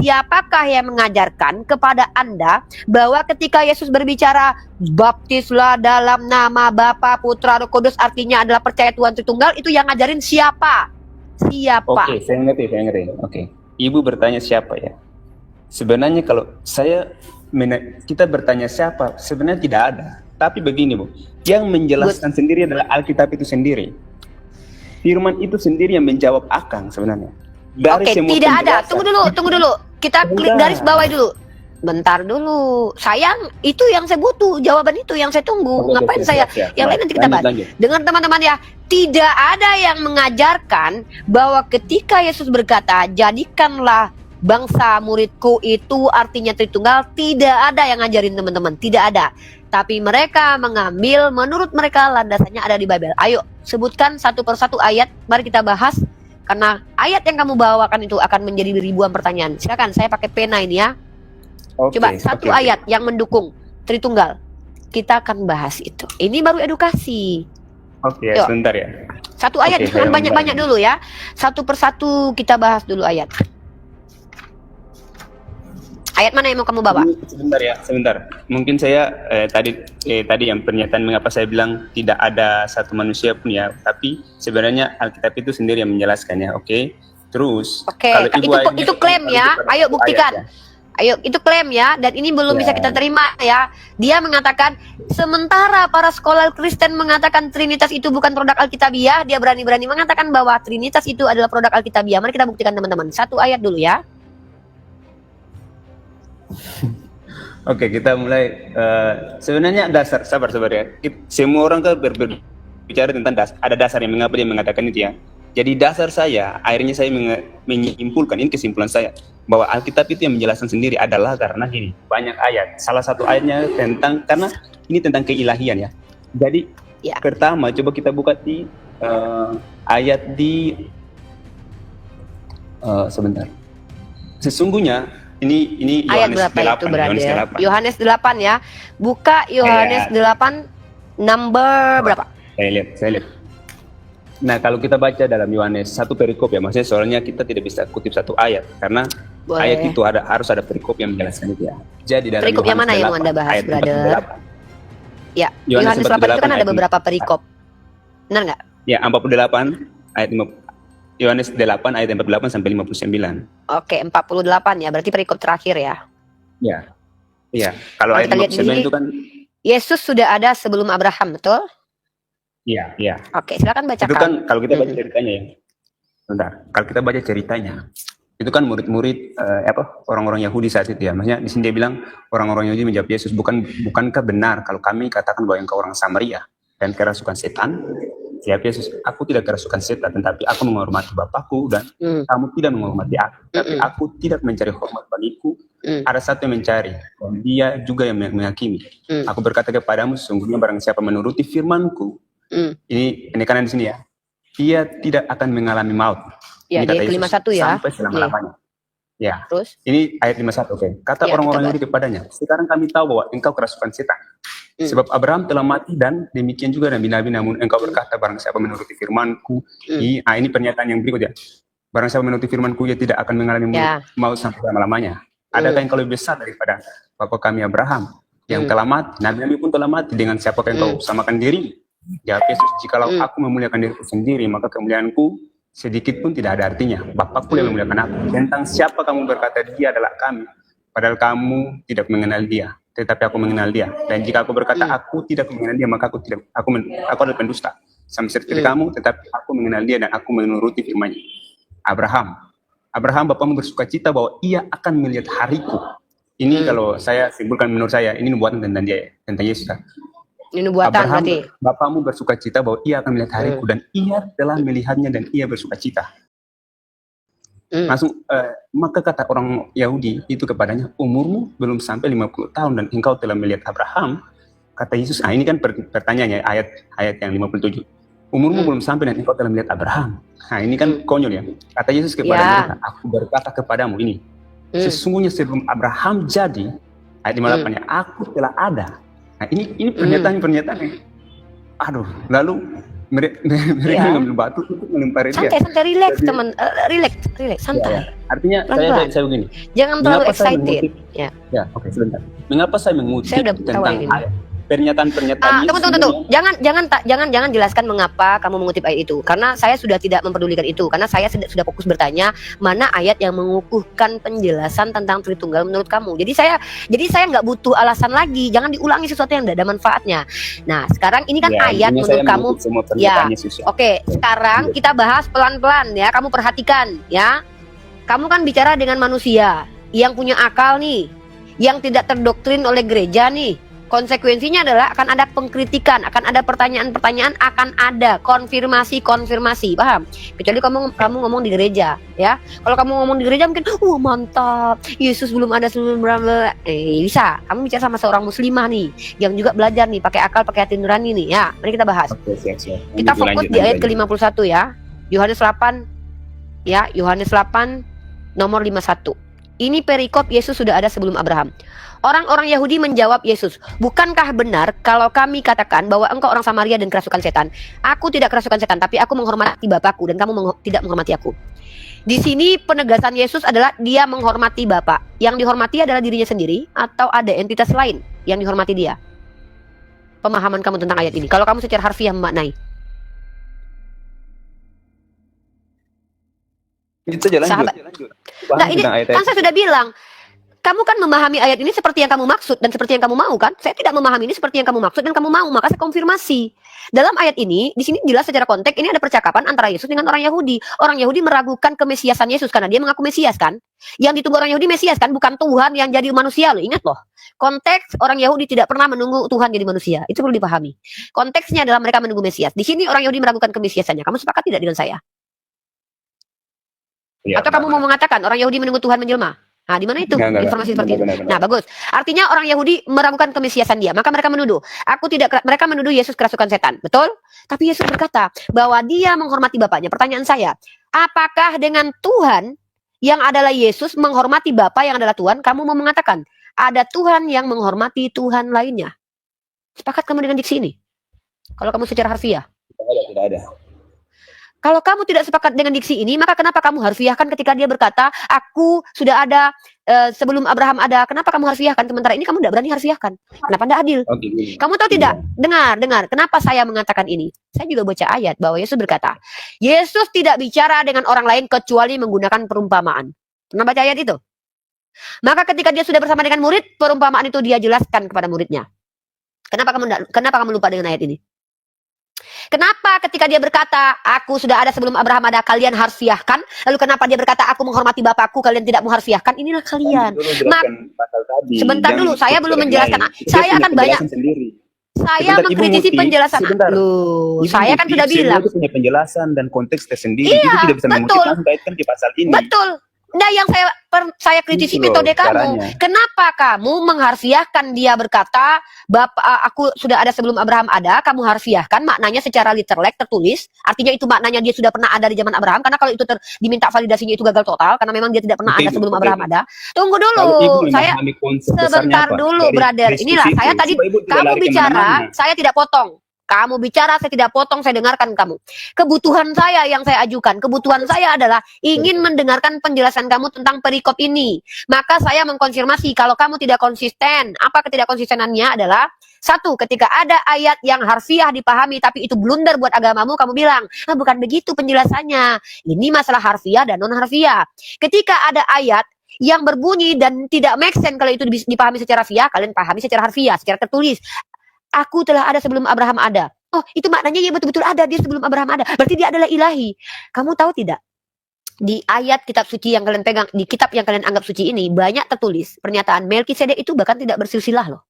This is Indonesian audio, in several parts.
siapakah yang mengajarkan kepada Anda bahwa ketika Yesus berbicara baptislah dalam nama Bapa, Putra, Roh Kudus, artinya adalah percaya Tuhan Tritunggal, itu yang ngajarin siapa? Siapa? Oke, saya ngerti. Oke. Ibu bertanya siapa ya? Sebenarnya kalau kita bertanya siapa, sebenarnya tidak ada. Tapi begini, Bu. Yang menjelaskan sendiri adalah Alkitab itu sendiri. Firman itu sendiri yang menjawab Akang sebenarnya. Oke, tidak ada. Tunggu dulu. Kita klik garis bawah dulu. Bentar dulu. Sayang, itu yang saya butuh. Jawaban itu yang saya tunggu. Ngapain saya? Yang lain nanti kita bahas. Dengar teman-teman ya. Tidak ada yang mengajarkan bahwa ketika Yesus berkata, jadikanlah bangsa muridku, itu artinya Tritunggal. Tidak ada yang ngajarin teman-teman. Tidak ada. Tapi mereka mengambil, menurut mereka landasannya ada di Bible. Ayo, sebutkan satu persatu ayat. Mari kita bahas. Karena ayat yang kamu bawakan itu akan menjadi ribuan pertanyaan. Silakan, saya pakai pena ini ya. Coba satu ayat yang mendukung Tritunggal. Kita akan bahas itu. Ini baru edukasi. Oke, sebentar ya. Satu ayat, jangan banyak-banyak dulu ya. Satu persatu kita bahas dulu ayat. Ayat mana yang mau kamu bawa? Sebentar. Mungkin saya tadi yang pernyataan mengapa saya bilang tidak ada satu manusia pun ya, tapi sebenarnya Alkitab itu sendiri yang menjelaskan ya, oke? Terus kalau itu klaim ya. Ayo buktikan. Ayo, itu klaim ya, dan ini belum bisa kita terima ya. Dia mengatakan, sementara para scholar Kristen mengatakan Trinitas itu bukan produk Alkitabiah, dia berani-berani mengatakan bahwa Trinitas itu adalah produk Alkitabiah. Mari kita buktikan teman-teman. Satu ayat dulu ya. Oke, kita mulai. Sebenarnya dasar, sabar ya. Semua orang kan berbicara tentang ada dasar yang mengapa dia mengatakan itu ya. Jadi dasar saya, akhirnya saya menyimpulkan, ini kesimpulan saya, bahwa Alkitab itu yang menjelaskan sendiri adalah karena gini, banyak ayat. Salah satu ayatnya karena ini tentang keilahian ya. Jadi pertama, coba kita buka di ayat di sebentar. Sesungguhnya ini ayat Yohanes berapa 8, itu berarti ya? 8. Yohanes 8 ya. Buka Yohanes 8 number berapa? Saya lihat. Nah, kalau kita baca dalam Yohanes satu perikop ya, maksudnya soalnya kita tidak bisa kutip satu ayat karena ayat itu harus ada perikop yang menjelaskan itu ya. Jadi dalam perikop yang mana yang Anda bahas, brother? Ya, Yohanes 8 itu kan ada beberapa perikop. Benar nggak? Ya, 48 ayat 50. Yohanes 8 ayat 48 sampai 59. Oke, 48 ya, berarti perikop terakhir ya. Iya. Kalau ayat 59 itu kan Yesus sudah ada sebelum Abraham, betul? Iya. Oke, silakan bacakan. Itu kan kalau kita baca ceritanya ya. Bentar, kalau kita baca ceritanya, itu kan murid-murid orang-orang Yahudi saat itu ya. Maksudnya di sini dia bilang orang-orang Yahudi menjawab Yesus, bukankah benar kalau kami katakan bahwa engkau orang Samaria dan kerasukan setan? Jawab Yesus, aku tidak kerasukan setan, tetapi aku menghormati Bapakku dan kamu tidak menghormati aku. Tapi aku tidak mencari hormat bagiku. Ada satu yang mencari, dan dia juga yang menghakimi. Aku berkata kepadamu, sesungguhnya barang siapa menuruti firmanku, ini kanan di sini ya, dia tidak akan mengalami maut. Ya, ini kata Yesus, 51 ya. Sampai selama-lamanya. Ya. Terus? Ini ayat 51, oke. Kata orang-orang Yahudi kepadanya, sekarang kami tahu bahwa engkau kerasukan setan. Sebab Abraham telah mati dan demikian juga nabi-nabi, namun engkau berkata barang siapa menuruti firmanku. Ini pernyataan yang berikut ya. Barang siapa menuruti firmanku, dia tidak akan mengalami maut sampai selama-lamanya. Adakah yang lebih besar daripada bapa kami Abraham yang telah mati? Nabi-nabi pun telah mati, dengan siapakah engkau samakan diri? Jawab Yesus, jikalau aku memuliakan diriku sendiri, maka kemuliaanku sedikit pun tidak ada artinya. Bapakku yang memuliakan aku. Tentang siapa kamu berkata dia adalah kami, padahal kamu tidak mengenal dia, tetapi aku mengenal dia. Dan jika aku berkata aku tidak mengenal dia, maka aku adalah pendusta. Sama seperti kamu, tetapi aku mengenal dia dan aku menuruti firman-Nya. Abraham bapamu bersukacita bahwa ia akan melihat hariku. Ini kalau saya simpulkan, menurut saya ini nubuatan tentang dia, tentang Yesus. Ini nubuatan berarti. Bapamu bersukacita bahwa ia akan melihat hariku dan ia telah melihatnya dan ia bersukacita. Langsung maka kata orang Yahudi itu kepadanya, umurmu belum sampai 50 tahun dan engkau telah melihat Abraham. Kata Yesus, ini kan pertanyaannya ayat yang 57. Umurmu belum sampai dan engkau telah melihat Abraham. Nah, ini kan konyol ya. Kata Yesus kepada mereka, aku berkata kepadamu ini, sesungguhnya sebelum Abraham jadi, ayat 58-nya, aku telah ada. Nah, ini pernyataan. Aduh, lalu Mereka Ya. ngambil batu untuk melempari dia. Santai, relax Jadi- teman, relax, santai. Ya, artinya Pelan-pelan. saya begini. Jangan terlalu Mengapa saya excited. mengutip? Ya. Ya, oke, sebentar. Mengapa saya mengutip Saya udah tentang tahu ini. pernyataan Yesus Tunggu. sebenarnya? Jangan jelaskan mengapa kamu mengutip ayat itu. Karena saya sudah tidak memperdulikan itu. Karena saya sudah fokus bertanya mana ayat yang mengukuhkan penjelasan tentang Tritunggal menurut kamu. Jadi saya nggak butuh alasan lagi. Jangan diulangi sesuatu yang tidak ada manfaatnya. Nah, sekarang ini kan Ya, ayat intinya menurut saya kamu. mengutip semua pernyataan Yesus. Ya. Oke, sekarang kita bahas pelan-pelan ya. Kamu perhatikan ya. Kamu kan bicara dengan manusia yang punya akal nih, yang tidak terdoktrin oleh gereja nih. Konsekuensinya adalah akan ada pengkritikan, akan ada pertanyaan-pertanyaan, akan ada konfirmasi, paham? Kecuali kamu ngomong di gereja, ya. Kalau kamu ngomong di gereja mungkin, mantap, Yesus belum ada sebelum berapa, bisa. Kamu bicara sama seorang muslimah nih, yang juga belajar nih, pakai akal, pakai hati nurani nih, ya. Mari kita bahas. Oke, siap. Kita fokus di ayat ke-51 ya. Yohanes 8, ya, Yohanes 8 nomor 51. Ini perikop Yesus sudah ada sebelum Abraham. Orang-orang Yahudi menjawab Yesus, bukankah benar kalau kami katakan bahwa engkau orang Samaria dan kerasukan setan? Aku tidak kerasukan setan, tapi aku menghormati Bapakku dan kamu tidak menghormati aku. Di sini penegasan Yesus adalah dia menghormati Bapa. Yang dihormati adalah dirinya sendiri atau ada entitas lain yang dihormati dia? Pemahaman kamu tentang ayat ini, kalau kamu secara harfiah memaknai. Itu jalan Sahabat. Nah, ini kan saya sudah bilang, kamu kan memahami ayat ini seperti yang kamu maksud dan seperti yang kamu mau kan? Saya tidak memahami ini seperti yang kamu maksud dan kamu mau, maka saya konfirmasi. Dalam ayat ini, di sini jelas secara konteks ini ada percakapan antara Yesus dengan orang Yahudi. Orang Yahudi meragukan kemesiasan Yesus karena dia mengaku Mesias kan? Yang ditunggu orang Yahudi Mesias kan, bukan Tuhan yang jadi manusia loh. Ingat loh. Konteks orang Yahudi tidak pernah menunggu Tuhan jadi manusia. Itu perlu dipahami. Konteksnya adalah mereka menunggu Mesias. Di sini orang Yahudi meragukan kemesiasannya. Kamu sepakat tidak dengan saya? Ya, atau kamu mau mengatakan orang Yahudi menunggu Tuhan menjelma? Nah, di mana itu informasi seperti itu? Nah, bagus. Artinya orang Yahudi meragukan kemesiasan dia. Maka mereka menuduh, mereka menuduh Yesus kerasukan setan. Betul? Tapi Yesus berkata bahwa dia menghormati Bapaknya. Pertanyaan saya, apakah dengan Tuhan yang adalah Yesus menghormati Bapa yang adalah Tuhan, kamu mau mengatakan ada Tuhan yang menghormati Tuhan lainnya? Sepakat kamu dengan diksi ini? Kalau kamu secara harfiah? Tidak ada. Kalau kamu tidak sepakat dengan diksi ini, maka kenapa kamu harfiahkan ketika dia berkata, aku sudah ada sebelum Abraham ada. Kenapa kamu harfiahkan? Sementara ini kamu tidak berani harfiahkan. Kenapa tidak adil? Kamu tahu tidak? Dengar. Kenapa saya mengatakan ini? Saya juga baca ayat bahwa Yesus berkata, Yesus tidak bicara dengan orang lain kecuali menggunakan perumpamaan. Pernah baca ayat itu? Maka ketika dia sudah bersama dengan murid, perumpamaan itu dia jelaskan kepada muridnya. Kenapa kamu lupa dengan ayat ini? Kenapa ketika dia berkata, aku sudah ada sebelum Abraham ada, kalian harfiahkan? Lalu kenapa dia berkata, aku menghormati Bapakku, kalian tidak mengharfiahkan? Inilah kalian. Sebentar dulu, saya belum menjelaskan. Saya akan banyak. Saya mengkritisi penjelasan. Loh, saya kan sudah bilang. Itu punya penjelasan dan konteks tersendiri. Iya, itu tidak bisa mengutipkan di pasal ini. Betul. Nah, yang saya kritisi metode kamu. Kenapa kamu mengharfiahkan dia berkata, aku sudah ada sebelum Abraham ada, kamu harfiahkan maknanya secara literal tertulis, artinya itu maknanya dia sudah pernah ada di zaman Abraham, karena kalau itu diminta validasinya itu gagal total, karena memang dia tidak pernah ada sebelum Abraham ada. Tunggu dulu, saya sebentar dulu, brother. Inilah saya tadi kamu bicara, saya tidak potong. Kamu bicara, saya tidak potong, saya dengarkan kamu. Kebutuhan saya yang saya ajukan, kebutuhan saya adalah ingin mendengarkan penjelasan kamu tentang perikop ini. Maka saya mengkonfirmasi kalau kamu tidak konsisten. Apa ketidakkonsistenannya adalah, satu, ketika ada ayat yang harfiah dipahami tapi itu blunder buat agamamu, kamu bilang, bukan begitu penjelasannya. Ini masalah harfiah dan non harfiah. Ketika ada ayat yang berbunyi dan tidak make sense kalau itu dipahami secara harfiah, kalian pahami secara harfiah, secara tertulis. Aku telah ada sebelum Abraham ada. Oh, itu maknanya ya betul-betul ada dia sebelum Abraham ada. Berarti dia adalah ilahi. Kamu tahu tidak? Di ayat kitab suci yang kalian pegang, di kitab yang kalian anggap suci ini, banyak tertulis pernyataan Melkisedek itu bahkan tidak bersilsilah loh.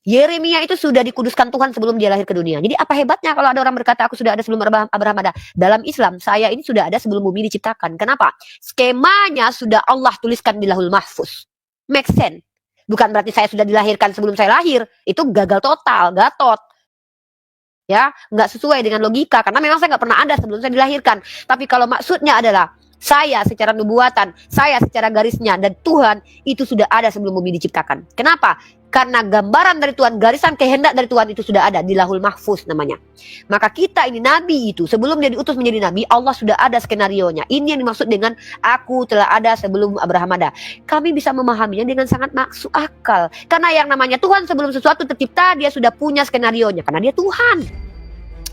Yeremia itu sudah dikuduskan Tuhan sebelum dia lahir ke dunia. Jadi apa hebatnya kalau ada orang berkata aku sudah ada sebelum Abraham ada? Dalam Islam, saya ini sudah ada sebelum bumi diciptakan. Kenapa? Skemanya sudah Allah tuliskan di Lauhul Mahfuz. Make sense. Bukan berarti saya sudah dilahirkan sebelum saya lahir. Itu gagal total, gatot. Ya, nggak sesuai dengan logika. Karena memang saya nggak pernah ada sebelum saya dilahirkan. Tapi kalau maksudnya adalah saya secara nubuatan, saya secara garisnya, dan Tuhan itu sudah ada sebelum bumi diciptakan. Kenapa? Karena gambaran dari Tuhan, garisan kehendak dari Tuhan itu sudah ada di Lahul Mahfuz namanya. Maka kita ini nabi itu, sebelum dia diutus menjadi nabi, Allah sudah ada skenarionya. Ini yang dimaksud dengan aku telah ada sebelum Abraham ada. Kami bisa memahaminya dengan sangat masuk akal. Karena yang namanya Tuhan sebelum sesuatu tercipta, dia sudah punya skenarionya. Karena dia Tuhan.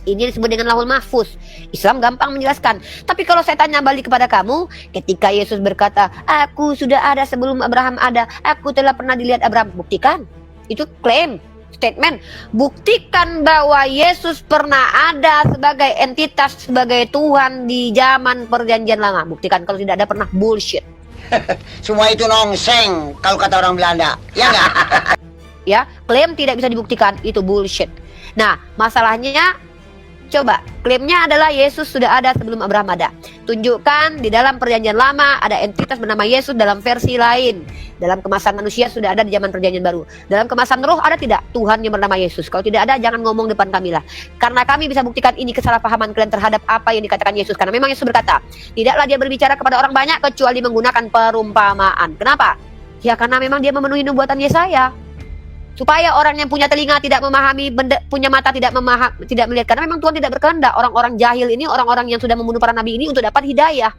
Ini disebut dengan Lahul Mahfuz. Islam gampang menjelaskan. Tapi kalau saya tanya balik kepada kamu, ketika Yesus berkata, aku sudah ada sebelum Abraham ada, aku telah pernah dilihat Abraham. Buktikan. Itu klaim, statement. Buktikan bahwa Yesus pernah ada sebagai entitas, sebagai Tuhan di zaman perjanjian lama. Buktikan. Kalau tidak ada, pernah bullshit. Semua itu nongseng kalau kata orang Belanda. Ya nggak? Ya, klaim tidak bisa dibuktikan, itu bullshit. Nah, masalahnya, coba, klaimnya adalah Yesus sudah ada sebelum Abraham ada. Tunjukkan di dalam perjanjian lama ada entitas bernama Yesus dalam versi lain. Dalam kemasan manusia sudah ada di zaman perjanjian baru. Dalam kemasan roh ada tidak Tuhan yang bernama Yesus? Kalau tidak ada, jangan ngomong depan kami lah. Karena kami bisa buktikan ini kesalahpahaman kalian terhadap apa yang dikatakan Yesus. Karena memang Yesus berkata, tidaklah dia berbicara kepada orang banyak kecuali menggunakan perumpamaan. Kenapa? Ya karena memang dia memenuhi nubuatan Yesaya. Supaya orang yang punya telinga tidak memahami, punya mata tidak melihat. Karena memang Tuhan tidak berkehendak orang-orang jahil ini, orang-orang yang sudah membunuh para nabi ini untuk dapat hidayah.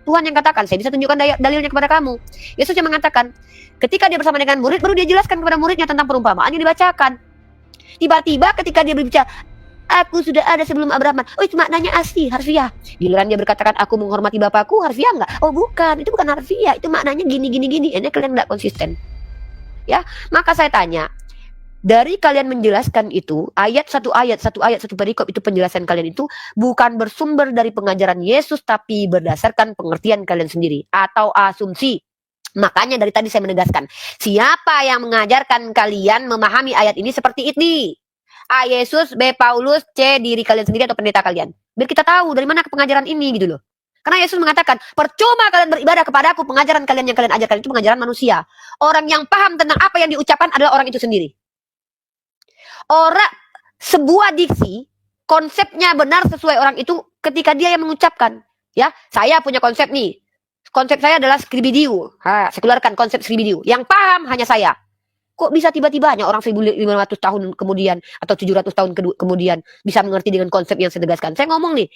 Tuhan yang katakan, saya bisa tunjukkan dalilnya kepada kamu. Yesus yang mengatakan, ketika dia bersama dengan murid, baru dia jelaskan kepada muridnya tentang perumpamaan yang dibacakan. Tiba-tiba ketika dia berbicara, aku sudah ada sebelum Abraham. Oh, itu maknanya asli, harfiah. Giliran dia berkatakan, aku menghormati bapakku, harfiah enggak? Oh bukan, itu bukan harfiah, itu maknanya gini. Ini kalian enggak konsisten. Ya, maka saya tanya, dari kalian menjelaskan itu, satu ayat, satu perikop itu penjelasan kalian itu bukan bersumber dari pengajaran Yesus, tapi berdasarkan pengertian kalian sendiri atau asumsi. Makanya dari tadi saya menegaskan, siapa yang mengajarkan kalian memahami ayat ini seperti ini? A. Yesus, B. Paulus, C. diri kalian sendiri atau pendeta kalian. Biar kita tahu dari mana pengajaran ini gitu loh. Karena Yesus mengatakan, percuma kalian beribadah kepadaku, pengajaran kalian yang kalian ajarkan itu pengajaran manusia. Orang yang paham tentang apa yang diucapkan adalah orang itu sendiri. Orang sebuah diksi konsepnya benar sesuai orang itu ketika dia yang mengucapkan. Ya, saya punya konsep nih. Konsep saya adalah skribidiu. Saya keluarkan konsep skribidiu. Yang paham hanya saya. Kok bisa tiba-tiba hanya orang 1500 tahun kemudian atau 700 tahun kemudian bisa mengerti dengan konsep yang saya tegaskan. Saya ngomong nih,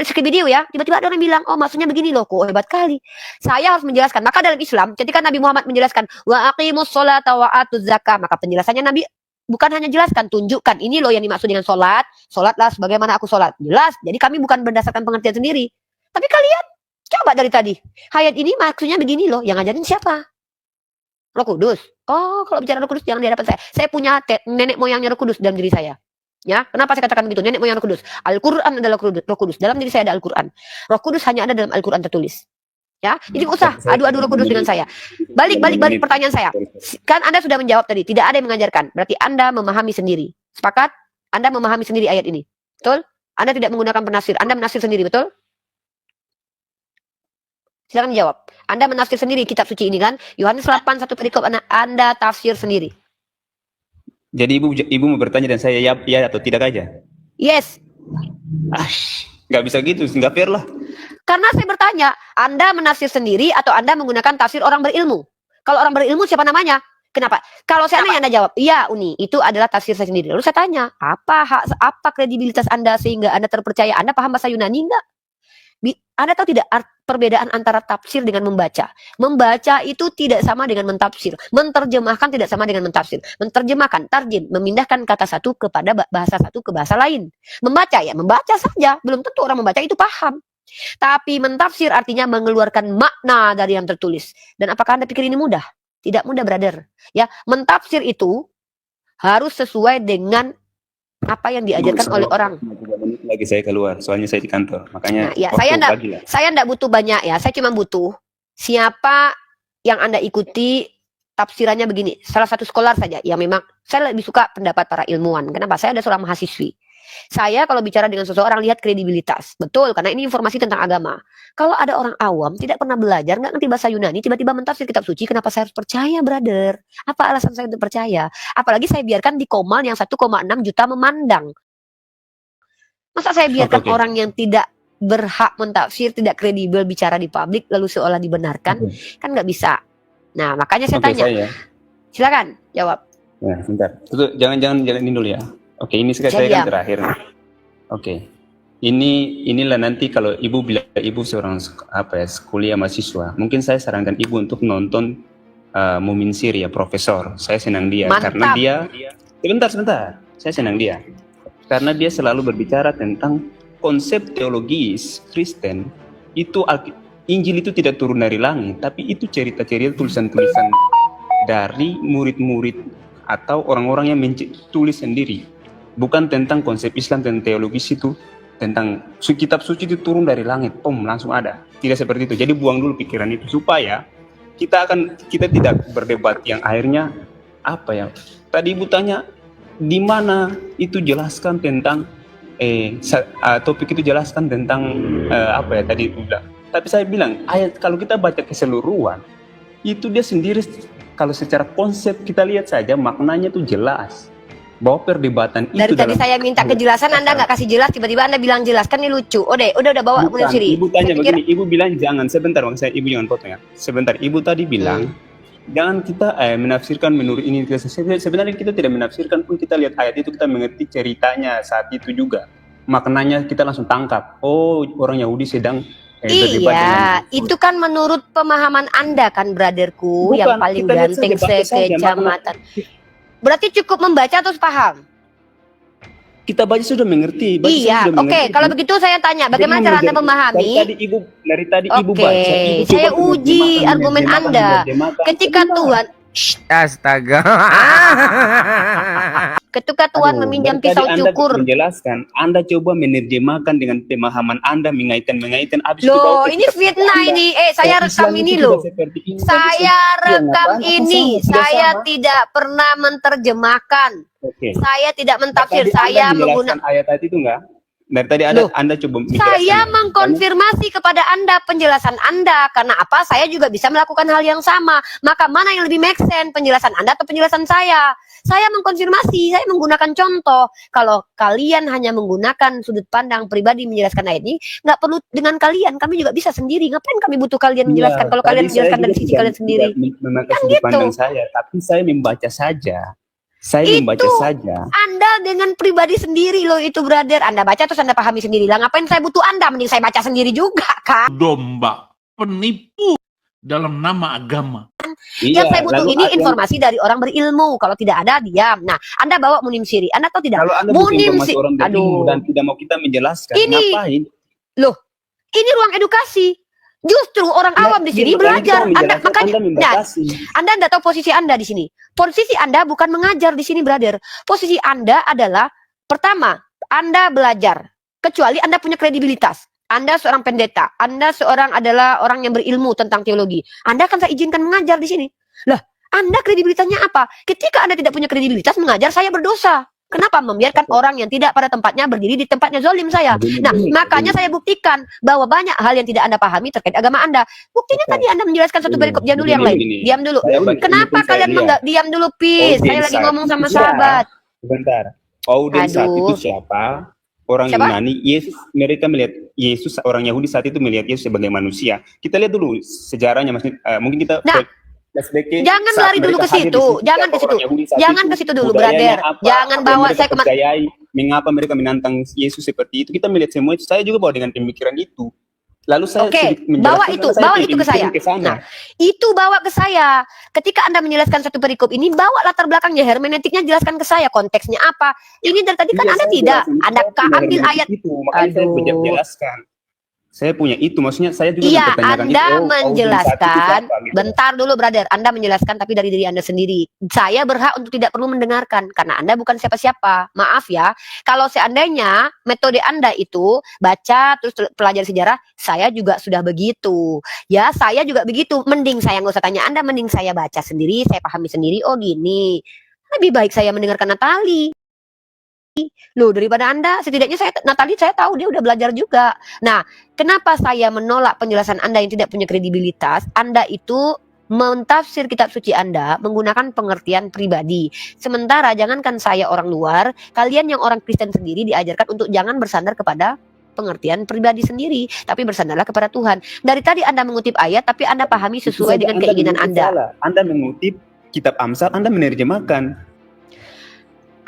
skribidiu ya. Tiba-tiba ada orang bilang, oh maksudnya begini loh, kok hebat kali. Saya harus menjelaskan. Maka dalam Islam, ketika Nabi Muhammad menjelaskan wa aqimus sholata wa atuz zakah, maka penjelasannya Nabi bukan hanya jelaskan, tunjukkan ini loh yang dimaksud dengan sholat. Sholatlah sebagaimana aku sholat. Jelas. Jadi kami bukan berdasarkan pengertian sendiri. Tapi kalian coba dari tadi. Ayat ini maksudnya begini loh. Yang ngajarin siapa? Roh Kudus. Oh, kalau bicara Roh Kudus jangan di hadapan saya. Saya punya nenek moyangnya Roh Kudus dalam diri saya. Ya, kenapa saya katakan begitu? Nenek moyang Roh Kudus. Al-Quran adalah Roh Kudus. Dalam diri saya ada Al-Quran. Roh Kudus hanya ada dalam Al-Quran tertulis. Ya, jadi nggak usah adu-adu Roh Kudus dengan saya. Balik pertanyaan saya. Kan Anda sudah menjawab tadi, tidak ada yang mengajarkan. Berarti Anda memahami sendiri. Sepakat? Anda memahami sendiri ayat ini. Betul? Anda tidak menggunakan penafsir. Anda menafsir sendiri, betul? Silakan jawab. Anda menafsir sendiri kitab suci ini kan? Yohanes 8 satu perikop Anda tafsir sendiri. Jadi ibu mau bertanya dan saya ya atau tidak aja? Yes. Nggak bisa gitu, nggak fair lah. Karena saya bertanya, Anda menafsir sendiri atau Anda menggunakan tafsir orang berilmu? Kalau orang berilmu siapa namanya? Kenapa? Kalau saya nanya Anda jawab, iya Uni, itu adalah tafsir saya sendiri. Lalu saya tanya, apa kredibilitas Anda sehingga Anda terpercaya? Anda paham bahasa Yunani enggak? Anda tahu tidak perbedaan antara tafsir dengan membaca? Membaca itu tidak sama dengan mentafsir. Menterjemahkan tidak sama dengan mentafsir. Menterjemahkan, tarjim, memindahkan kata satu kepada bahasa satu ke bahasa lain. Membaca ya, membaca saja. Belum tentu orang membaca itu paham. Tapi mentafsir artinya mengeluarkan makna dari yang tertulis. Dan apakah Anda pikir ini mudah? Tidak mudah, brother. Ya, mentafsir itu harus sesuai dengan apa yang diajarkan oleh orang. Lagi saya keluar, soalnya saya di kantor. Makanya ya, saya enggak butuh banyak ya. Saya cuma butuh siapa yang Anda ikuti tafsirannya begini. Salah satu sekolah saja yang memang saya lebih suka pendapat para ilmuwan. Kenapa? Saya ada seorang mahasiswi. Saya kalau bicara dengan seseorang lihat kredibilitas. Betul, karena ini informasi tentang agama. Kalau ada orang awam, tidak pernah belajar, nggak ngerti bahasa Yunani, tiba-tiba mentafsir kitab suci, kenapa saya harus percaya, brother? Apa alasan saya untuk percaya? Apalagi saya biarkan di Komal yang 1,6 juta memandang. Masa saya biarkan orang yang tidak berhak mentafsir, tidak kredibel bicara di publik, lalu seolah dibenarkan? Kan nggak bisa. Nah, makanya saya tanya. Silakan, jawab. Ya, sebentar. Tutup, jangan ini dulu ya. Oke, ini saya kan terakhir. Oke. Inilah nanti kalau ibu bilang ibu seorang kuliah mahasiswa, mungkin saya sarankan ibu untuk nonton Mumin Siri ya, Profesor. Saya senang dia. Mantap. Karena dia sebentar. Saya senang dia. Karena dia selalu berbicara tentang konsep teologis Kristen. Itu Injil itu tidak turun dari langit, tapi itu cerita-cerita tulisan-tulisan dari murid-murid atau orang-orang yang tulis sendiri. Bukan tentang konsep Islam dan teologis itu, tentang kitab suci itu turun dari langit, langsung ada. Tidak seperti itu. Jadi buang dulu pikiran itu supaya kita tidak berdebat yang akhirnya apa ya? Tadi ibu tanya di mana itu jelaskan tentang topik itu jelaskan tentang apa ya tadi ibu bilang. Tapi saya bilang ayat kalau kita baca keseluruhan itu dia sendiri. Kalau secara konsep kita lihat saja maknanya tuh jelas bahwa perdebatan dari itu tadi saya minta kejelasan Anda nggak kasih jelas, tiba-tiba Anda bilang jelas, kan ini lucu. Udah bawa Munim Siri. Ibu tanya begini, ibu bilang jangan sebentar bang, ibu jangan potong ya. Sebentar, ibu tadi bilang jangan kita menafsirkan menurut ini. Sebenarnya kita tidak menafsirkan pun, kita lihat ayat itu kita mengerti ceritanya saat itu juga. Maknanya kita langsung tangkap. Oh, orang Yahudi sedang iya, itu kan menurut pemahaman Anda kan, brotherku. Bukan, yang paling ganteng sekecamatan. Berarti cukup membaca terus paham? Kita baca sudah mengerti. Iya, oke. Kalau begitu saya tanya, bagaimana cara Anda memahami? Dari tadi ibu baca. Saya uji argumen Anda. Ketika Tuhan astaga. Ketika Tuhan meminjam pisau cukur. Menjelaskan, Anda coba menerjemahkan dengan pemahaman Anda, mengaitkan. Loh, ini fitnah ini. Saya rekam ini loh. Saya rekam ini. Saya tidak pernah menerjemahkan. Saya tidak mentafsir. Saya menggunakan ayat tadi itu enggak? Dari tadi Anda coba saya mengkonfirmasi kepada Anda penjelasan Anda. Karena apa? Saya juga bisa melakukan hal yang sama. Maka mana yang lebih make sense, penjelasan Anda atau penjelasan saya? Saya mengkonfirmasi, saya menggunakan contoh. Kalau kalian hanya menggunakan sudut pandang pribadi menjelaskan ayat ini, nggak perlu dengan kalian. Kami juga bisa sendiri. Ngapain kami butuh kalian menjelaskan kalau kalian menjelaskan dari sisi kalian sendiri? Kan gitu. Pandang saya, tapi saya membaca saja. Anda dengan pribadi sendiri loh itu, brother. Anda baca terus Anda pahami sendiri lah. Ngapain saya butuh Anda? Mending saya baca sendiri juga kan. Domba penipu dalam nama agama. Yang saya butuh ini informasi dari orang berilmu. Kalau tidak ada, diam. Nah, Anda bawa Munim Siri. Anda tahu tidak? Kalau Anda Munim Siri, orang berilmu dan tidak mau kita menjelaskan, ngapain? Loh, ini ruang edukasi. Justru orang awam di sini belajar. Anda tidak tahu posisi Anda di sini. Posisi Anda bukan mengajar di sini, brother. Posisi Anda adalah pertama, Anda belajar. Kecuali Anda punya kredibilitas. Anda seorang pendeta. Anda adalah orang yang berilmu tentang teologi. Anda akan saya izinkan mengajar di sini. Lah, Anda kredibilitasnya apa? Ketika Anda tidak punya kredibilitas mengajar, saya berdosa. Kenapa membiarkan orang yang tidak pada tempatnya berdiri di tempatnya zolim saya? Nah, makanya saya buktikan bahwa banyak hal yang tidak Anda pahami terkait agama Anda. Buktinya tadi Anda menjelaskan satu perikop, diam dulu yang lain. Diam dulu. Kenapa kalian diam dulu, Pis? Saya lagi ngomong sama sahabat. Sebentar. Audien saat itu siapa? Orang Yunani, Yesus, mereka melihat Yesus, orang Yahudi saat itu melihat Yesus sebagai manusia. Kita lihat dulu sejarahnya, mungkin kita... Jangan lari dulu ke situ, jangan ke situ dulu, brother. Jangan bawa saya ke mengapa mereka menantang Yesus seperti itu. Kita melihat semua itu. Saya juga bawa dengan pemikiran itu. Lalu saya bawa itu ke saya. Nah, itu bawa ke saya. Ketika Anda menjelaskan satu perikop ini, bawa latar belakangnya, hermeneutiknya, jelaskan ke saya konteksnya apa. Ini dari tadi kan Anda tidak. Anda ambil ayat itu, makanya saya jelaskan. Saya punya itu, maksudnya saya juga mempertanyakan Anda menjelaskan, bentar dulu brother, Anda menjelaskan tapi dari diri Anda sendiri. Saya berhak untuk tidak perlu mendengarkan, karena Anda bukan siapa-siapa. Maaf ya, kalau seandainya metode Anda itu baca terus pelajari sejarah, saya juga sudah begitu. Ya, saya juga begitu. Mending saya nggak usah tanya Anda, mending saya baca sendiri, saya pahami sendiri, oh gini. Lebih baik saya mendengarkan Natali. Loh, daripada Anda, setidaknya Natali saya tahu dia udah belajar juga. Nah, kenapa saya menolak penjelasan Anda yang tidak punya kredibilitas? Anda itu mentafsir kitab suci Anda menggunakan pengertian pribadi. Sementara jangankan saya orang luar, kalian yang orang Kristen sendiri diajarkan untuk jangan bersandar kepada pengertian pribadi sendiri, tapi bersandarlah kepada Tuhan. Dari tadi Anda mengutip ayat, tapi Anda pahami sesuai dengan keinginan Anda. Anda mengutip kitab Amsal, Anda menerjemahkan.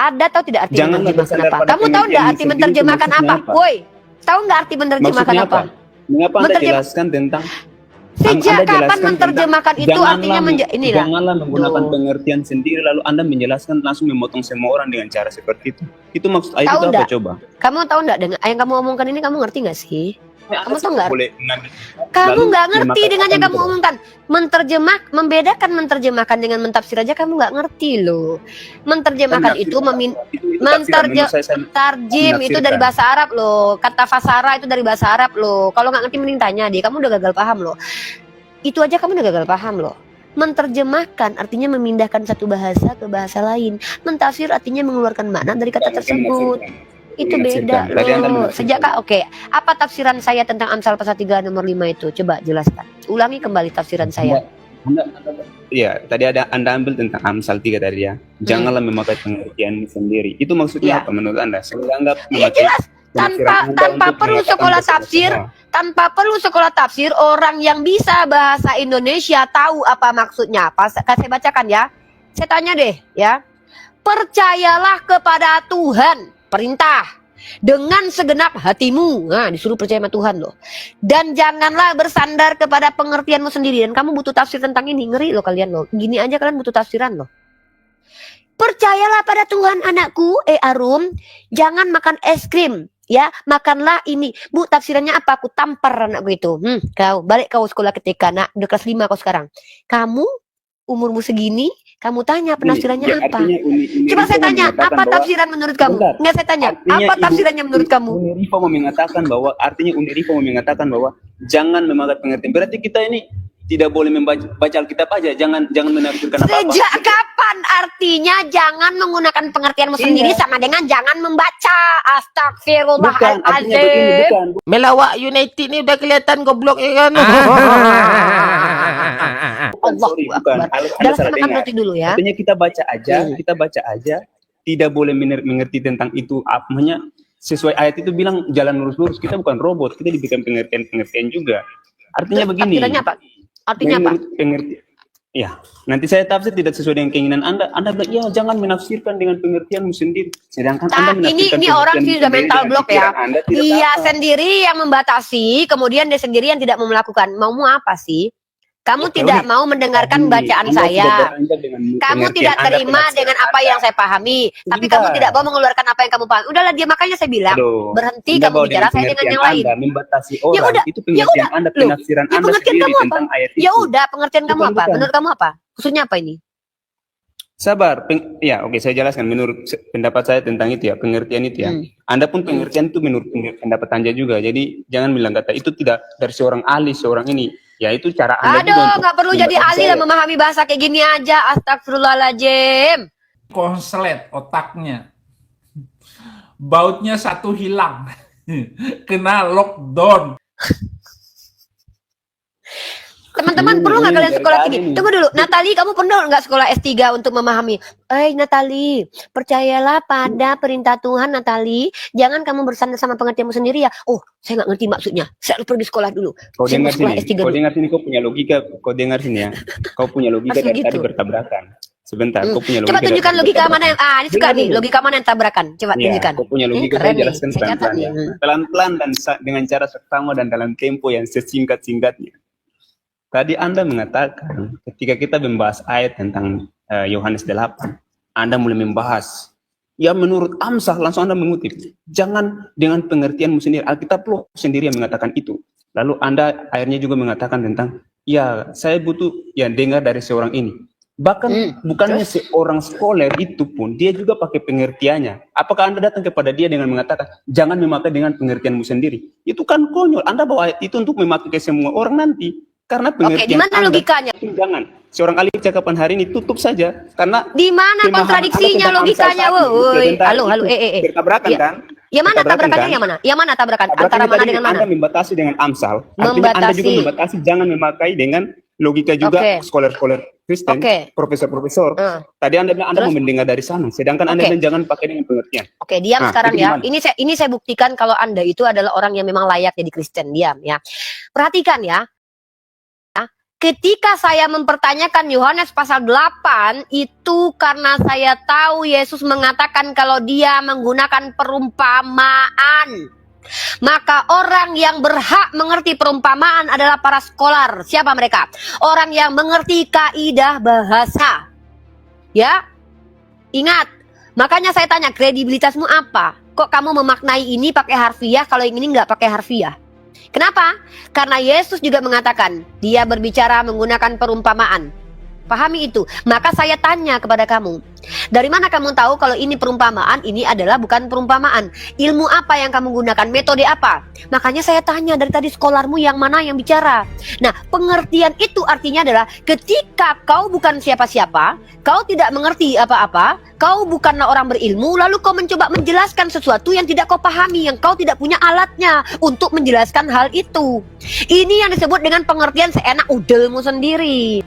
Ada tahu tidak arti Janganlah menerjemahkan bersandar apa? pada Kamu tahu pengertian nggak arti sendiri itu menerjemahkan maksudnya apa? apa? Woi, tahu nggak arti menerjemahkan Maksudnya apa? apa? Mengapa Anda Menerjem- jelaskan tentang Sejak Anda kapan jelaskan menerjemahkan tentang itu artinya inilah. janganlah menggunakan Duh. pengertian sendiri lalu Anda menjelaskan langsung memotong semua orang dengan cara seperti itu. Itu maksud ayat Tahu itu apa nggak? coba? Kamu tahu nggak dengan yang kamu omongkan ini, kamu ngerti nggak sih? Kamu tahu nggak? Boleh mengambil- Kamu lalu nggak ngerti memakai dengan apa yang kamu gitu? omongkan. Membedakan menerjemahkan dengan mentafsir aja kamu nggak ngerti loh. Menerjemahkan itu Itu tafsiran. Menurut saya tarjim itu dari menafsirkan. bahasa Arab loh. Kata fasara itu dari bahasa Arab loh. Kalau nggak ngerti mending tanya deh. Kamu udah gagal paham loh. Itu aja kamu udah gagal paham loh. Menerjemahkan artinya memindahkan satu bahasa ke bahasa lain. Mentafsir artinya mengeluarkan makna dari kata tersebut. Itu beda Tadi Anda loh. menafsirkan. Sejak oke, apa tafsiran saya tentang Amsal pasal 3 nomor 5 itu? Coba jelaskan. Ulangi kembali tafsiran saya. Iya, tadi Anda ambil tentang Amsal 3 tadi ya. Janganlah memakai pengertian sendiri. Itu maksudnya Ya. apa menurut Anda? Saya anggap Iya jelas. Tanpa perlu sekolah tafsir, tanpa perlu sekolah tafsir, orang yang bisa bahasa Indonesia tahu apa maksudnya. Saya bacakan ya. Saya tanya deh ya. Percayalah kepada Tuhan, perintah, dengan segenap hatimu. Nah, disuruh percaya sama Tuhan loh. Dan janganlah bersandar kepada pengertianmu sendiri. Dan kamu butuh tafsir tentang ini. Ngeri loh kalian loh. Gini aja kalian butuh tafsiran loh. Percayalah pada Tuhan anakku, Arum. Jangan makan es krim. Ya, makanlah ini. Bu, tafsirannya apa? Aku tampar anakku itu. Kau balik kau sekolah ketika nak udah kelas 5 kau sekarang. Kamu umurmu segini, kamu tanya penafsirannya Ya, apa? artinya Coba saya tanya, apa tafsiran menurut kamu? Bentar. Enggak, saya tanya, Artinya apa tafsirannya menurut kamu? Unirifa mau mengatakan bahwa jangan memakai pengertian. Berarti kita ini tidak boleh membaca Alkitab aja, jangan menafsirkan apa-apa. Sejak kapan artinya jangan menggunakan pengertianmu sendiri sama dengan jangan membaca? Bukan, artinya begini, Astagfirullahaladzim. bukan. Melawak United ni udah kelihatan goblok ya kan. Sorry, bukan. Anda Udah salah makan dengar. roti dulu ya. Artinya kita baca aja, tidak boleh mengerti tentang itu. Apanya sesuai ayat itu bilang jalan lurus-lurus. Kita bukan robot, kita diberikan pengertian juga. Artinya begini. Artinya apa? Artinya apa? Ya, nanti saya tafsir tidak sesuai dengan keinginan Anda. Anda bilang, ya jangan menafsirkan dengan pengertianmu sendiri. Sedangkan Anda menafsirkan ini orang pengertian sih udah sendiri mental dengan block ya. pikiran Anda tidak Dia apa. sendiri yang membatasi, kemudian dia sendiri yang tidak mau melakukan. Maumu apa sih? Kamu tidak mau mendengarkan bacaan saya. Kamu tidak terima dengan apa yang saya pahami. Tapi kamu tidak mau mengeluarkan apa yang kamu pahami. Udahlah dia, makanya saya bilang, berhenti kamu bicara saya dengan yang lain. Anda membatasi Ya orang. udah, Itu pengertian Anda, Loh, penafsiran ya Anda pengertian sendiri kamu apa? tentang ayat itu. Ya udah, pengertian kamu apa? Bukan. Menurut kamu apa? Maksudnya apa ini? Sabar, ya oke saya jelaskan menurut pendapat saya tentang itu ya, pengertian itu ya. Anda pun pengertian itu menurut pendapat Anda juga. Jadi jangan bilang kata itu tidak dari seorang ahli, seorang ini. Ya itu cara Anda juga Aduh, untuk nggak perlu jadi membatasi ahli saya. lah memahami bahasa kayak gini aja. Astagfirullahaladzim. Konslet otaknya. Bautnya satu hilang. Kena lockdown. Teman-teman, Ini perlu nggak kalian dari sekolah tadi tinggi? nih. Tunggu dulu, Natali, kamu perlu nggak sekolah S3 untuk memahami? Natali, percayalah pada perintah Tuhan, Natali. Jangan kamu bersandar sama pengertianmu sendiri ya. Oh, saya nggak ngerti maksudnya. Saya perlu di sekolah dulu. Kau Saya mau dengar sekolah sini, S3 kau dulu. dengar sini, kau punya logika, kau dengar sini ya. Kau punya logika Harus dari tadi begitu. bertabrakan. Sebentar, kau punya logika. Coba dari tunjukkan tadi logika bertabrakan. mana yang ini suka Dengar nih, dulu. logika mana yang tabrakan. Coba Iya, tunjukkan. kau punya logika, Keren saya nih, jelaskan saya catat pelan-pelan nih. ya. Pelan-pelan dan dengan cara seksama dan dalam tempo yang sesingkat-singkatnya. Tadi Anda mengatakan ketika kita membahas ayat tentang Yohanes 8, Anda mulai membahas ya menurut Amsal, langsung Anda mengutip. Jangan dengan pengertianmu sendiri. Alkitab loh sendiri yang mengatakan itu. Lalu Anda akhirnya juga mengatakan tentang ya saya butuh ya dengar dari seorang ini. Bahkan bukannya seorang scholar itu pun dia juga pakai pengertiannya. Apakah Anda datang kepada dia dengan mengatakan jangan memakai dengan pengertianmu sendiri? Itu kan konyol. Anda bawa ayat itu untuk memakai ke semua orang nanti. Karena pengertian Oke, di mana Anda logikanya? itu jangan. Seorang ahli percakapan hari ini tutup saja karena Di mana pemahaman kontradiksinya, Anda tentang logikanya? Amsal tadi, Woi, sebentar, halo, itu bertabrakan Ya. kan? Yang mana Bertabrakan tabrakannya kan? yang mana? Yang mana tabrakan? Antara Tabrakannya mana tadi dengan mana? Anda membatasi dengan Amsal. Artinya Anda Membatasi. juga membatasi jangan memakai dengan logika juga Oke. scholar-scholar Kristen, Oke. profesor-profesor. Eh. Tadi Anda bilang Anda Terus? mau mendengar dari sana, sedangkan Anda Oke. bilang jangan pakai dengan pengertian. Oke, diam Nah, sekarang itu ya. gimana? Ini saya buktikan kalau Anda itu adalah orang yang memang layak jadi Kristen. Diam ya. Perhatikan ya. ketika saya mempertanyakan Yohanes pasal 8 itu karena saya tahu Yesus mengatakan kalau dia menggunakan perumpamaan. Maka orang yang berhak mengerti perumpamaan adalah para skolar. Siapa mereka? Orang yang mengerti kaidah bahasa. Ya, ingat. Makanya saya tanya, kredibilitasmu apa? Kok kamu memaknai ini pakai harfiah, kalau yang ini nggak pakai harfiah? Kenapa? Karena Yesus juga mengatakan, dia berbicara menggunakan perumpamaan. Pahami itu. Maka saya tanya kepada kamu, dari mana kamu tahu kalau ini perumpamaan, ini adalah bukan perumpamaan? Ilmu apa yang kamu gunakan? Metode apa? Makanya saya tanya dari tadi, skolarmu yang mana yang bicara? Nah, pengertian itu artinya adalah ketika kau bukan siapa-siapa, kau tidak mengerti apa-apa, kau bukanlah orang berilmu, lalu kau mencoba menjelaskan sesuatu yang tidak kau pahami, yang kau tidak punya alatnya untuk menjelaskan hal itu. Ini yang disebut dengan pengertian seenak udelmu sendiri.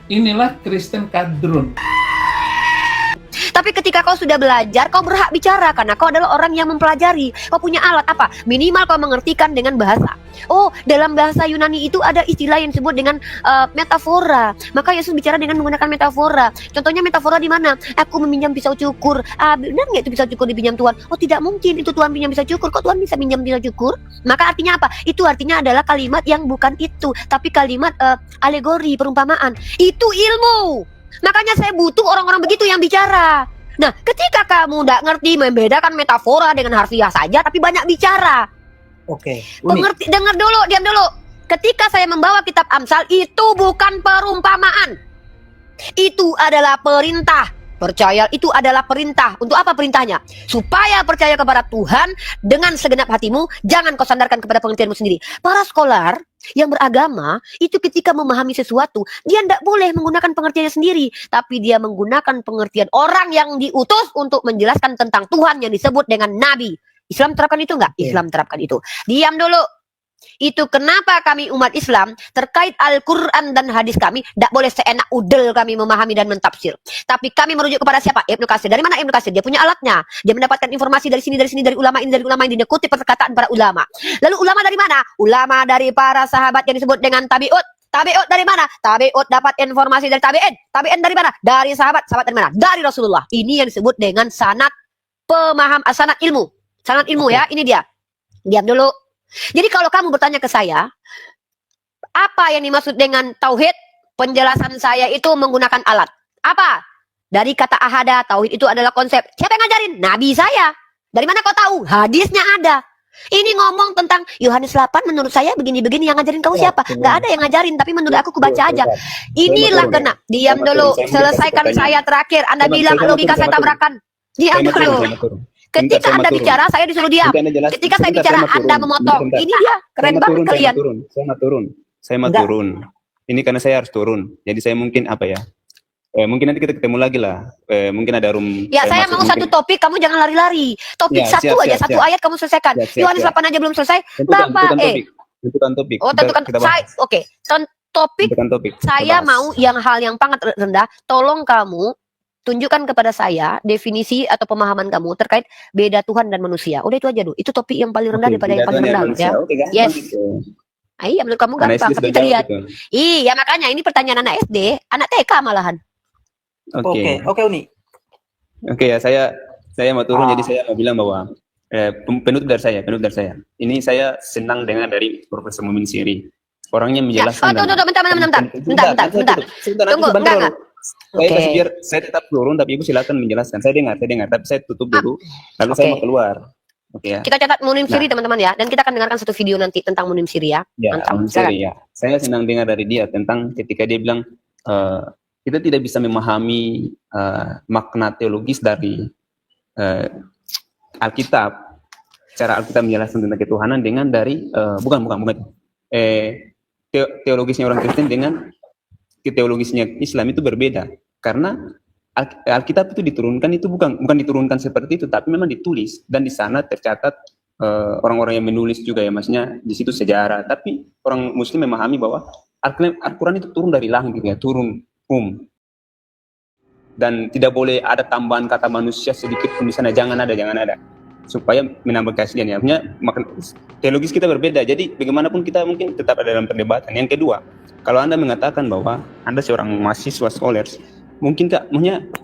Inilah Kristen kadrun. Tapi ketika kau sudah belajar, kau berhak bicara karena kau adalah orang yang mempelajari. Kau punya alat apa? Minimal kau mengertikan dengan bahasa. Oh, dalam bahasa Yunani itu ada istilah yang disebut dengan metafora. Maka Yesus bicara dengan menggunakan metafora. Contohnya metafora di mana? Aku meminjam pisau cukur. Benar nggak itu pisau cukur dipinjam Tuhan? Oh, tidak mungkin itu Tuhan pinjam pisau cukur. Kok Tuhan bisa pinjam pisau cukur? Maka artinya apa? Itu artinya adalah kalimat yang bukan itu, tapi kalimat alegori, perumpamaan. Itu ilmu. Makanya saya butuh orang-orang begitu yang bicara. Nah, ketika kamu tidak ngerti membedakan metafora dengan harfiah saja, tapi banyak bicara. Oke. Pengerti, dengar dulu, diam dulu. Ketika saya membawa kitab Amsal, itu bukan perumpamaan. Itu adalah perintah. Percaya itu adalah perintah. Untuk apa perintahnya? Supaya percaya kepada Tuhan dengan segenap hatimu, jangan kau sandarkan kepada pengertianmu sendiri. Para skolar yang beragama itu ketika memahami sesuatu, dia tidak boleh menggunakan pengertiannya sendiri, tapi dia menggunakan pengertian orang yang diutus untuk menjelaskan tentang Tuhan yang disebut dengan Nabi. Islam terapkan itu enggak? Islam terapkan itu. Diam dulu. Itu kenapa kami umat Islam terkait Al-Quran dan hadis kami tidak boleh seenak udel kami memahami dan mentafsir. Tapi kami merujuk kepada siapa? Ibnu Katsir. Dari mana Ibnu Katsir? Dia punya alatnya. Dia mendapatkan informasi dari sini, dari ulama ini, dari ulama ini. Dia kutip perkataan para ulama. Lalu ulama dari mana? Ulama dari para sahabat yang disebut dengan tabi'ut. Tabi'ut dari mana? Tabi'ut dapat informasi dari tabi'in. Tabi'in dari mana? Dari sahabat. Sahabat dari mana? Dari Rasulullah. Ini yang disebut dengan sanad pemaham, sanad ilmu. Sanad ilmu ya, ini dia. Diam dulu. Jadi kalau kamu bertanya ke saya, apa yang dimaksud dengan tauhid? Penjelasan saya itu menggunakan alat. Apa? Dari kata ahada, tauhid itu adalah konsep. Siapa yang ngajarin? Nabi saya. Dari mana kau tahu? Hadisnya ada. Ini ngomong tentang Yohanes 8 menurut saya begini-begini, yang ngajarin kau siapa? Gak ada yang ngajarin, tapi menurut aku baca aja. Inilah kena. Diam dulu, selesaikan saya terakhir. Anda bilang logika saya tabrakan. Diam dulu. Ketika Anda bicara, saya disuruh diam. Ketika saya bicara, Anda memotong. Ini dia, keren banget kalian. Saya mau turun. Ini karena saya harus turun. Jadi saya mungkin apa ya? Mungkin nanti kita ketemu lagi lah. Mungkin ada room. Ya, saya mau satu topik, kamu jangan lari-lari. Topik Ya, satu aja, satu ayat kamu selesaikan. Yohanes 8 aja belum selesai. Bapak, tentukan topik. Oh, tentukan. Oke, topik. Saya mau yang hal yang sangat rendah. Tolong kamu tunjukkan kepada saya definisi atau pemahaman kamu terkait beda Tuhan dan manusia. Udah itu aja dulu. Itu topik yang paling rendah daripada yang paling rendah ya. Yes. Iya, menurut kamu gampang, tapi kita lihat. Iya, makanya ini pertanyaan anak SD, anak TK malahan. Oke, Uni. Oke ya, saya mau turun, jadi saya mau bilang bahwa penutup dari saya. Ini saya senang dengar dari Profesor Mumin Siri. Orangnya menjelaskan. Bentar. Tunggu, enggak. Saya tetap turun, tapi Ibu silakan menjelaskan. Saya dengar, tapi saya tutup dulu, lalu saya mau keluar. Oke ya. Kita catat Munim Siri teman-teman ya, dan kita akan dengarkan satu video nanti tentang Munim Siri ya. Munim Siri ya. Saya senang dengar dari dia tentang ketika dia bilang kita tidak bisa memahami makna teologis dari Alkitab, cara Alkitab menjelaskan tentang ketuhanan dengan dari bukan teologisnya orang Kristen dengan teologisnya Islam itu berbeda, karena Alkitab itu diturunkan itu bukan diturunkan seperti itu, tapi memang ditulis dan di sana tercatat orang-orang yang menulis juga ya, maksudnya di situ sejarah. Tapi orang Muslim memahami bahwa Al-Quran itu turun dari langit ya, turun dan tidak boleh ada tambahan kata manusia sedikit pun di sana, jangan ada. supaya menambah keaslian ya. Punya teologis kita berbeda. Jadi bagaimanapun kita mungkin tetap ada dalam perdebatan. Yang kedua, kalau Anda mengatakan bahwa Anda seorang mahasiswa scholars, mungkin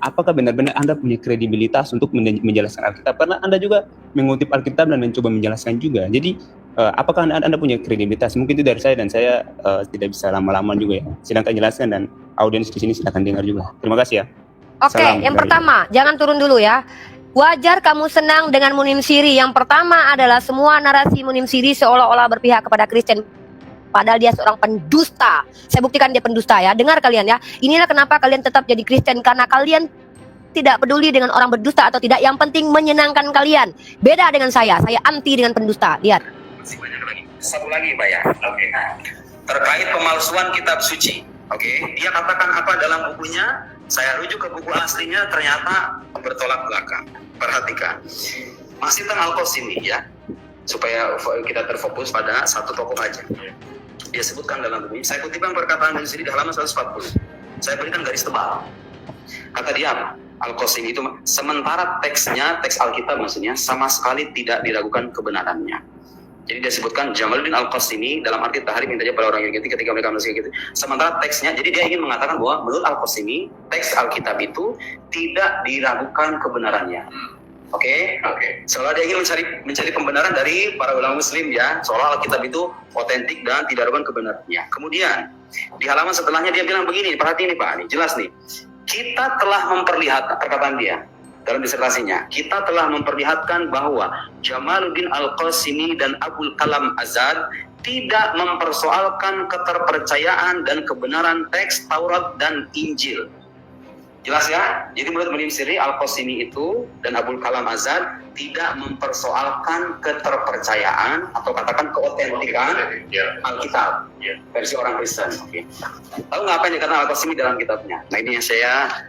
apakah benar-benar Anda punya kredibilitas untuk menjelaskan Alkitab? Karena Anda juga mengutip Alkitab dan mencoba menjelaskan juga. Jadi apakah anda punya kredibilitas? Mungkin itu dari saya, dan saya tidak bisa lama-lama juga ya. Silakan jelaskan, dan audiens di sini silakan dengar juga. Terima kasih ya. Oke, yang pertama, jangan turun dulu ya. Wajar kamu senang dengan Munim Siri. Yang pertama adalah semua narasi Munim Siri seolah-olah berpihak kepada Kristen, padahal dia seorang pendusta. Saya buktikan dia pendusta ya. Dengar kalian ya. Inilah kenapa kalian tetap jadi Kristen, karena kalian tidak peduli dengan orang berdusta atau tidak. Yang penting menyenangkan kalian. Beda dengan saya anti dengan pendusta. Lihat. Masih banyak lagi. Satu lagi, Pak ya. Oke. Terkait pemalsuan kitab suci. Oke. Dia katakan apa dalam bukunya? Saya rujuk ke buku aslinya, ternyata bertolak belakang. Perhatikan. Masih tentang Al-Qasimi ya. Supaya kita terfokus pada satu tokoh aja. Dia sebutkan dalam bukunya. Saya kutipkan perkataan dari sini di halaman 140. Saya berikan garis tebal. Kata dia apa? Al-Qasimi itu, sementara teksnya, teks Alkitab maksudnya, sama sekali tidak diragukan kebenarannya. Jadi dia sebutkan Jamaluddin Al-Qasimi dalam arti tahrif minta pada orang Yahudi ketika mereka masih gitu. Sementara teksnya, jadi dia ingin mengatakan bahwa menurut Al-Qasimi teks Alkitab itu tidak diragukan kebenarannya. Oke. Seolah dia ingin mencari pembenaran dari para ulama Muslim ya, seolah Alkitab itu otentik dan tidak diragukan kebenarannya. Kemudian di halaman setelahnya dia bilang begini, perhati ini Pak, ini jelas nih. Kita telah memperlihatkan, perkataan dia dalam disertasinya, kita telah memperlihatkan bahwa Jamaluddin Al-Qasimi dan Abul Kalam Azad tidak mempersoalkan keterpercayaan dan kebenaran teks Taurat dan Injil. Jelas ya? Jadi menurut Munim Siri, Al-Qasimi itu dan Abul Kalam Azad tidak mempersoalkan keterpercayaan atau katakan keotentikan Alkitab versi orang Kristen. Oke. Tahu nggak apa yang dikatakan Al-Qasimi dalam kitabnya? Nah ini yang saya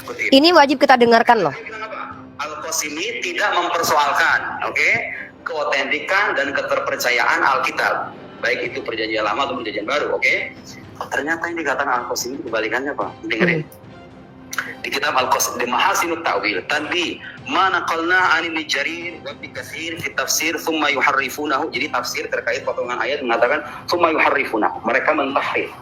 kutip. Ini wajib kita dengarkan loh. Al-Qasimi tidak mempersoalkan, keotentikan dan keterpercayaan Alkitab, baik itu perjanjian lama atau perjanjian baru. Ternyata yang dikatakan Al-Qasimi itu kebalikannya Pak. Dengerin. Di kitab Al-Qasimi, di Mahasinut Ta'wil, tanbi mana qalna anil Jarir wa bi katsir fi tafsir thumma yuharrifunahu. Jadi tafsir terkait potongan ayat mengatakan thumma yuharrifunahu, mereka mentahrif.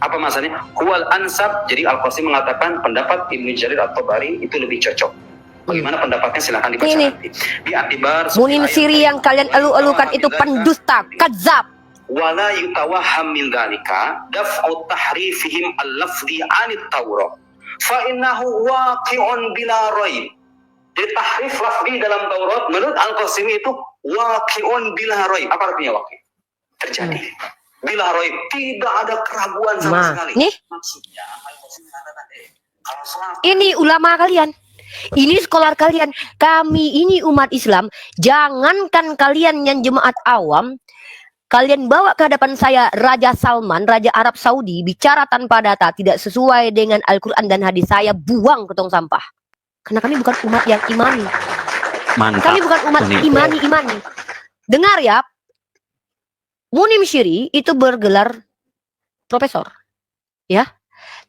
Apa maksudnya? Huwal ansab. Jadi Al-Qasimi mengatakan pendapat Ibnu Jarir At-Tabari itu lebih cocok. Bagaimana pendapatnya silakan dibaca nanti. Di Atibar Munim Siri yang kalian elu-elukan itu pendusta, kadzab. Wala yutawahham min dzalika daf'u tahrifihim al-lafzi 'anit Taurat. Fa innahu waqi'un bila raib. Jadi tahrif lafzi dalam Taurat menurut Al-Qasimi itu waqi'un bila raib. Apa artinya waqi'? Terjadi. Bila raib, tidak ada keraguan sama sekali. Nih. Maksudnya Al-Qasimi mengatakan ini ulama kalian. Ini sekolah kalian. Kami ini umat Islam. Jangankan kalian yang jemaat awam, kalian bawa ke hadapan saya Raja Salman, Raja Arab Saudi, bicara tanpa data, tidak sesuai dengan Al-Quran dan hadis, saya buang ke tong sampah. Karena kami bukan umat yang imani. Mantap. Kami bukan umat imani. Dengar ya, Munim Siri itu bergelar profesor. Ya,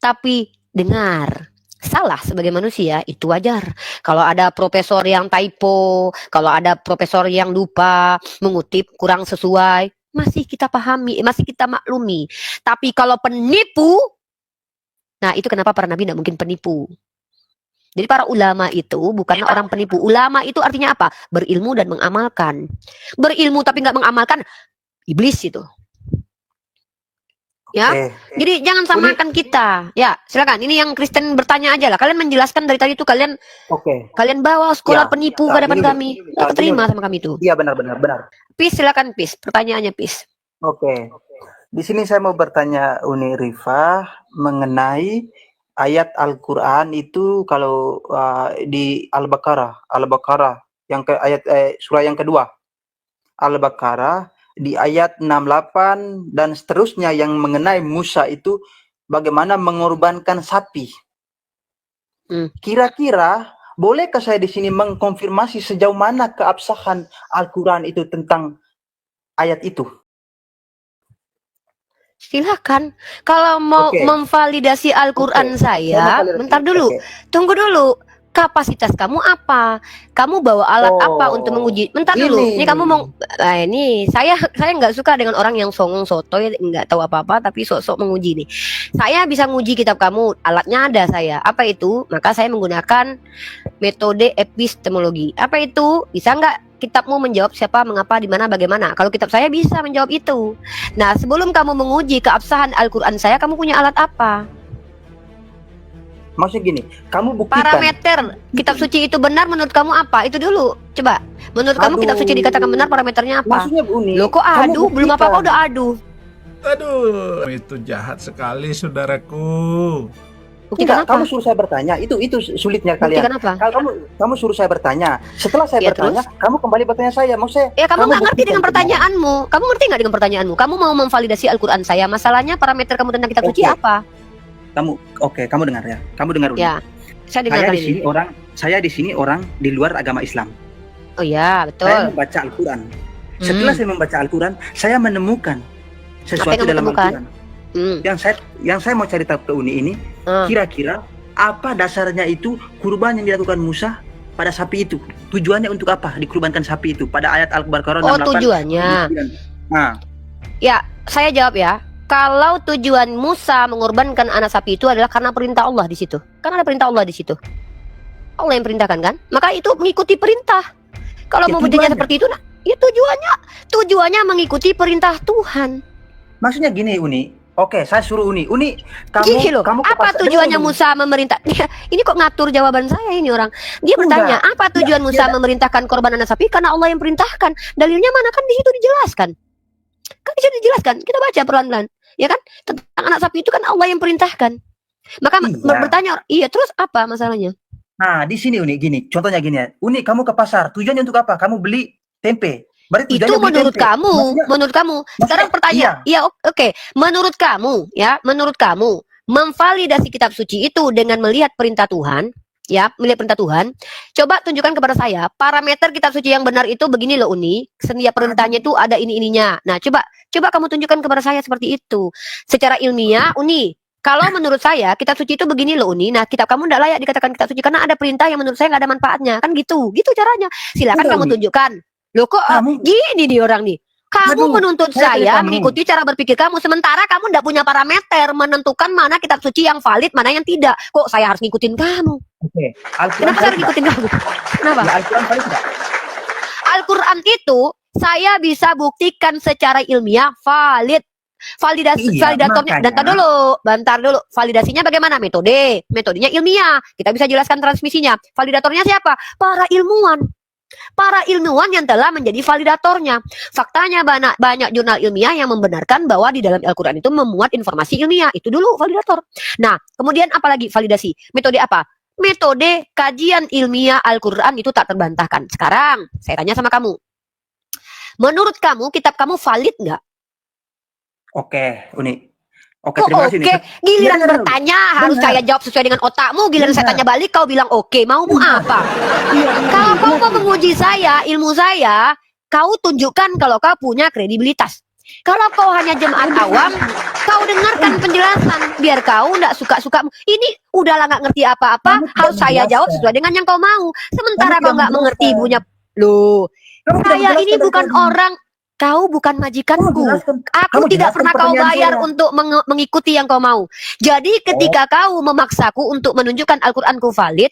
tapi dengar, salah sebagai manusia itu wajar. Kalau ada profesor yang typo, kalau ada profesor yang lupa, mengutip kurang sesuai, masih kita pahami, masih kita maklumi. Tapi kalau penipu, nah itu kenapa para nabi tidak mungkin penipu. Jadi para ulama itu bukanlah orang penipu. Ulama itu artinya apa? Berilmu dan mengamalkan. Berilmu tapi nggak mengamalkan, iblis itu. Ya, jadi jangan samakan kita. Ya, silakan. Ini yang Kristen bertanya aja lah. Kalian menjelaskan dari tadi itu kalian, kalian bawa sekolah penipu ke hadapan kami. Nggak terima sama kami itu. Iya benar. Pis, silakan Pis. Pertanyaannya Pis. Oke. Di sini saya mau bertanya Uni Rifah mengenai ayat Al-Quran itu kalau di Al-Baqarah yang ayat surah yang kedua. Al-Baqarah di ayat 68 dan seterusnya yang mengenai Musa itu bagaimana mengorbankan sapi. Kira-kira bolehkah saya di sini mengkonfirmasi sejauh mana keabsahan Al-Quran itu tentang ayat itu? Silakan. Kalau mau memvalidasi Al-Quran saya, bentar dulu. Tunggu dulu. Kapasitas kamu apa? Kamu bawa alat apa untuk menguji? Bentar dulu. Ini kamu mau ini saya nggak suka dengan orang yang songong sotoy, nggak tahu apa-apa tapi sok-sok menguji nih. Saya bisa nguji kitab kamu, alatnya ada saya. Apa itu? Maka saya menggunakan metode epistemologi. Apa itu? Bisa nggak kitabmu menjawab siapa, mengapa, di mana, bagaimana? Kalau kitab saya bisa menjawab itu. Nah, sebelum kamu menguji keabsahan Al-Qur'an saya, kamu punya alat apa? Maksudnya gini, kamu buktikan. Parameter kitab suci itu benar menurut kamu apa? Itu dulu. Coba. Menurut kamu kitab suci dikatakan benar, parameternya apa? Maksudnya Uni, Loh kok adu? Belum apa-apa udah adu. Aduh, itu jahat sekali saudaraku. Buktikan Enggak, apa? kamu suruh saya bertanya. Itu sulitnya kalian. Buktikan apa? Kalau kamu suruh saya bertanya. Setelah saya Ya, bertanya, kamu kembali bertanya saya. Maksud saya, Ya kamu nggak ngerti buktikan dengan pertanyaanmu. Kamu ngerti nggak dengan pertanyaanmu? Kamu mau memvalidasi Al-Quran saya. Masalahnya parameter kamu tentang kitab suci Oke. apa? Kamu dengar ya. Kamu dengar Uni. Ya, saya dengar Saya kali di sini ini. saya di sini orang di luar agama Islam. Oh ya, Saya betul. membaca Al-Quran. Setelah saya membaca Al-Quran, saya menemukan sesuatu kamu dalam temukan? Al-Quran. Hmm. Yang saya mau cari tahu ke Uni ini, kira-kira apa dasarnya itu kurban yang dilakukan Musa pada sapi itu? Tujuannya untuk apa dikurbankan sapi itu? Pada ayat Al-Baqarah Oh 68. tujuannya. Nah, Ya, saya jawab ya. Kalau tujuan Musa mengorbankan anak sapi itu adalah karena perintah Allah di situ. Kan ada perintah Allah di situ. Allah yang perintahkan kan? Maka itu mengikuti perintah. Kalau Ya, mau bertanya tujuannya. seperti itu, nah, ya tujuannya mengikuti perintah Tuhan. maksudnya gini Uni. Oke, saya suruh Uni. Uni, Gini loh, kamu ke apa pasar- tujuannya Dengar dulu. Musa memerintah? Ini kok ngatur jawaban saya ini orang. Dia bertanya, apa tujuan Musa memerintahkan korban anak sapi? Karena Allah yang perintahkan. Dalilnya mana? Kan di situ dijelaskan. Kan di situ dijelaskan. Kita baca pelan-pelan. Ya kan? Tentang anak sapi itu kan Allah yang perintahkan. Maka Iya. bertanya, iya terus apa masalahnya? Nah, di sini Uni gini. Contohnya gini ya. Uni, kamu ke pasar. Tujuannya untuk apa? Kamu beli tempe. Berarti Itu tujuannya beli menurut tempe. kamu, Maksudnya- menurut kamu. Sekarang pertanyaan, iya oke. Menurut kamu, ya, menurut kamu memvalidasi kitab suci itu dengan melihat perintah Tuhan, ya, melihat perintah Tuhan. Coba tunjukkan kepada saya parameter kitab suci yang benar itu begini loh Uni. Setiap perintahnya itu ada ini-ininya. Nah, coba kamu tunjukkan kepada saya seperti itu. Secara ilmiah, Uni. Kalau menurut saya kitab suci itu begini loh Uni. Nah, kitab kamu tidak layak dikatakan kitab suci karena ada perintah yang menurut saya nggak ada manfaatnya. Kan gitu caranya. Silakan Enggak, kamu Uni. tunjukkan. Loh kok gini nih orang nih. Kamu Aduh, menuntut saya saya kamu. mengikuti cara berpikir kamu, sementara kamu tidak punya parameter menentukan mana kitab suci yang valid, mana yang tidak. Kok saya harus ngikutin kamu? Oke. Al-Quran Kenapa saya harus valid ngikutin kamu? Kenapa? nggak? Ya, Al-Quran valid nggak? Al-Quran itu saya bisa buktikan secara ilmiah valid. Validasi Iya, validatornya, makanya. bentar dulu. Validasinya bagaimana? Metodenya ilmiah. Kita bisa jelaskan transmisinya. Validatornya siapa? Para ilmuwan. Para ilmuwan yang telah menjadi validatornya. Faktanya banyak jurnal ilmiah yang membenarkan bahwa di dalam Al-Quran itu memuat informasi ilmiah. Itu dulu validator. Nah, kemudian apa lagi validasi? Metode apa? Metode kajian ilmiah Al-Quran itu tak terbantahkan. Sekarang, saya tanya sama kamu. Menurut kamu, kitab kamu valid nggak? Oke, Uni. Oke, Kok terima kasih. oke? Uni. Giliran Dengar, bertanya harus dengar. saya jawab sesuai dengan otakmu. Giliran saya Dengar. tanya balik kau bilang oke. Maumu apa? Kalau kau mau menguji saya, ilmu saya, kau tunjukkan kalau kau punya kredibilitas. Kalau kau hanya jemaat awam, kau dengarkan penjelasan. Biar kau nggak suka-suka. Ini udahlah nggak ngerti apa-apa, Kamu tidak harus saya menjelaskan. jawab sesuai dengan yang kau mau. Sementara Kamu kau tidak nggak mengerti menjelaskan. punya. Loh, Kamu tidak saya menjelaskan ini dari bukan tadi. orang. Kau bukan majikanku. Kamu Aku tidak jelaskan pernah kau pertanyaan bayar saya. untuk mengikuti yang kau mau. Jadi ketika kau memaksaku untuk menunjukkan Al-Quranku valid,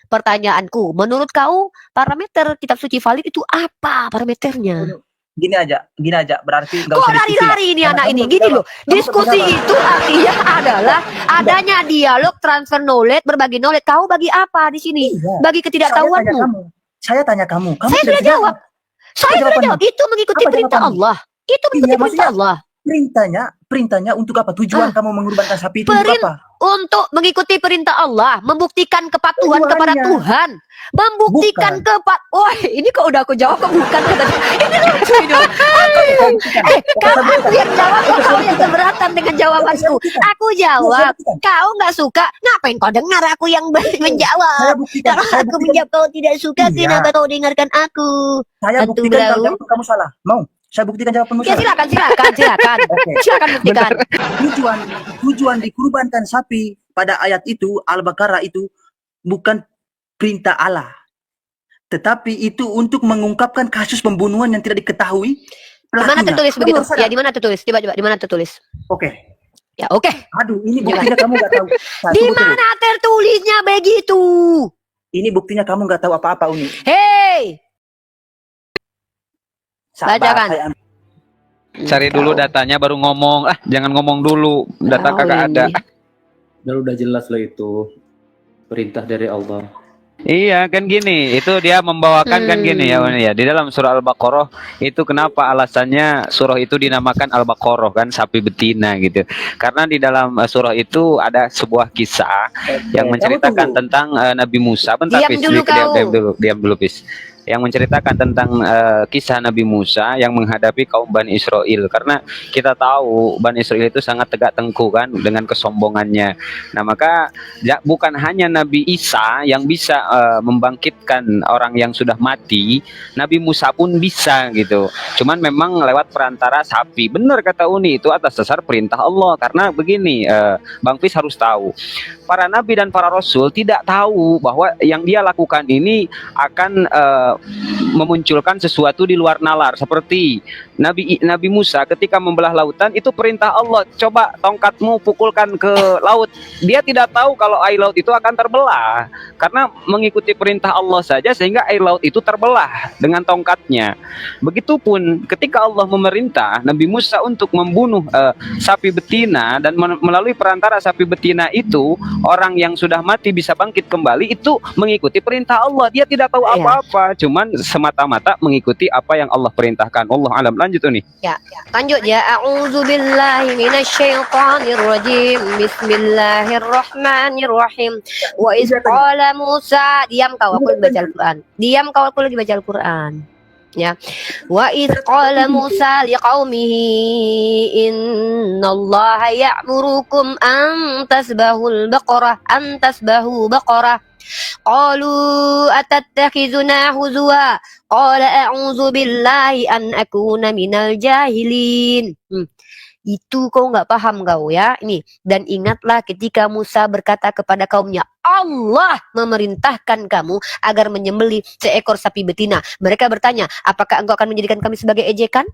pertanyaanku, menurut kau parameter kitab suci valid itu apa parameternya? Gini aja. Berarti nggak Kok usah diskusi lah. lari-lari ini Karena anak kamu ini? belum Gini jawab. loh, Kamu diskusi belum jawab. itu artinya adalah adanya dialog transfer knowledge, berbagi knowledge. Kau bagi apa di sini? Iya. Bagi ketidaktahuanmu. Saya tanya kamu. Kamu Saya tidak sudah jawab. Saya sudah jawabannya? jawab. Itu mengikuti Apa perintah jawabannya? Allah. Itu mengikuti Iya, perintah maksudnya- Allah. Perintahnya untuk apa? Tujuan kamu mengorbankan sapi itu untuk Perin- apa? Untuk mengikuti perintah Allah, membuktikan kepatuhan kepada Tujuannya. Tuhan, membuktikan Wah, ini kok udah aku jawab kok bukan kata. Ini lucu ini. Kamu yang jawab kok kau yang keberatan dengan jawabanku. Aku jawab, kau nggak suka, ngapain kau dengar aku yang menjawab? Saya buktikan. Kalau aku menjawab kau tidak suka, Iya. kenapa kau dengarkan aku? Saya Hantu buktikan kalau blau. jawaban kamu salah. Mau? Saya buktikan jawabanmu Ya salah. silakan. Oke. Silakan buktikan. Tujuan dikurbankan sapi pada ayat itu Al-Baqarah itu bukan perintah Allah. Tetapi itu untuk mengungkapkan kasus pembunuhan yang tidak diketahui Di mana pelakunya. tertulis Kamu begitu? harus sadar. Ya, di mana tertulis? Coba di mana tertulis? Oke. Ya, oke. Aduh, ini buktinya kamu nggak tahu. Nah, Di tunggu, tunggu. mana tertulisnya begitu? Ini buktinya kamu nggak tahu apa-apa, Uni. Hei, Sabar, Bacakan. saya- Cari dulu datanya baru ngomong. Jangan ngomong dulu. Data kagak ada. Udah jelas lah itu perintah dari Allah. Iya kan gini, itu dia membawakan kan gini ya Uni ya. Di dalam surah Al-Baqarah itu kenapa alasannya surah itu dinamakan Al-Baqarah kan, sapi betina gitu. Karena di dalam surah itu ada sebuah kisah yang menceritakan tentang Nabi Musa. Bentar, Diam Pis. dulu kau. Diam dulu, Pis. Yang menceritakan tentang kisah Nabi Musa yang menghadapi kaum Bani Israel. Karena kita tahu Bani Israel itu sangat tegak tengku kan dengan kesombongannya. Nah maka bukan hanya Nabi Isa yang bisa membangkitkan orang yang sudah mati, Nabi Musa pun bisa gitu. Cuman memang lewat perantara sapi. Benar kata Uni, itu atas dasar perintah Allah. Karena begini, Bang Fis harus tahu, para nabi dan para rasul tidak tahu bahwa yang dia lakukan ini akan memunculkan sesuatu di luar nalar. Seperti Nabi Musa ketika membelah lautan, itu perintah Allah. Coba tongkatmu pukulkan ke laut. Dia tidak tahu kalau air laut itu akan terbelah. Karena mengikuti perintah Allah saja sehingga air laut itu terbelah dengan tongkatnya. Begitupun ketika Allah memerintah Nabi Musa untuk membunuh sapi betina, dan melalui perantara sapi betina itu orang yang sudah mati bisa bangkit kembali, itu mengikuti perintah Allah. Dia tidak tahu apa-apa, cuman semata-mata mengikuti apa yang Allah perintahkan. Allah alam. Lanjut nih. Ya, lanjut ya. A'udzubillahi minasyaitonirrajim. Bismillahirrahmanirrahim. Wa iz qala Musa, diam kau, aku lagi baca Al-Qur'an. Diam kau, aku lagi baca Al-Qur'an. Ya. Wa iz qala Musa liqaumihi innallaha ya'murukum an tasbahu baqarah. Qalu atattakhizuna huzwa qala a'udzu billahi an akuna minal jahilin. Itu kau nggak paham kau ya. Ini, dan ingatlah ketika Musa berkata kepada kaumnya, Allah memerintahkan kamu agar menyembelih seekor sapi betina. Mereka bertanya, apakah engkau akan menjadikan kami sebagai ejekan?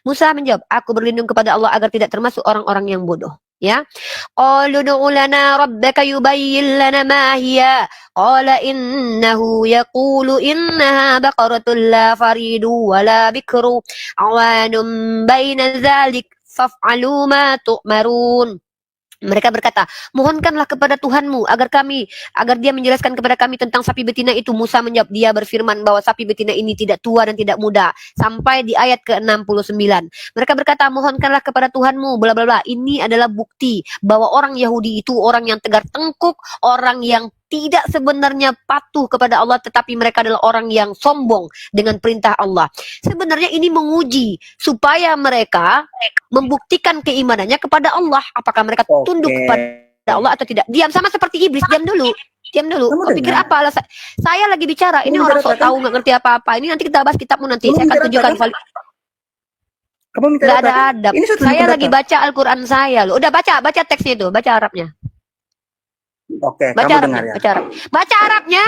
Musa menjawab, aku berlindung kepada Allah agar tidak termasuk orang-orang yang bodoh. Ya, qalu ud'u lana rabbaka yubayyin lana ma hiya qala innahu yaqulu innaha baqaratun la faridu wa la bikru awanun baina dzalik faf'alu ma tu'marun. Mereka berkata, mohonkanlah kepada Tuhanmu agar dia menjelaskan kepada kami tentang sapi betina itu. Musa menjawab, dia berfirman bahwa sapi betina ini tidak tua dan tidak muda. Sampai di ayat ke-69. Mereka berkata, mohonkanlah kepada Tuhanmu, bla bla bla. Ini adalah bukti bahwa orang Yahudi itu orang yang tegar tengkuk, orang yang tidak sebenarnya patuh kepada Allah, tetapi mereka adalah orang yang sombong dengan perintah Allah. Sebenarnya ini menguji supaya mereka membuktikan keimanannya kepada Allah. Apakah mereka tunduk kepada Allah atau tidak? Diam, sama seperti iblis. Diam dulu. Kau pikir apa alasan? Saya lagi bicara. Ini orang sok tahu, nggak ngerti apa-apa. Ini nanti kita bahas kitabmu nanti. Saya akan tunjukkan. Kamu minta nggak ada adab. Saya lagi baca Al-Quran saya loh. Udah baca teksnya itu, baca Arabnya. Oke, Baca kamu Arabnya, dengar ya. baca Arabnya.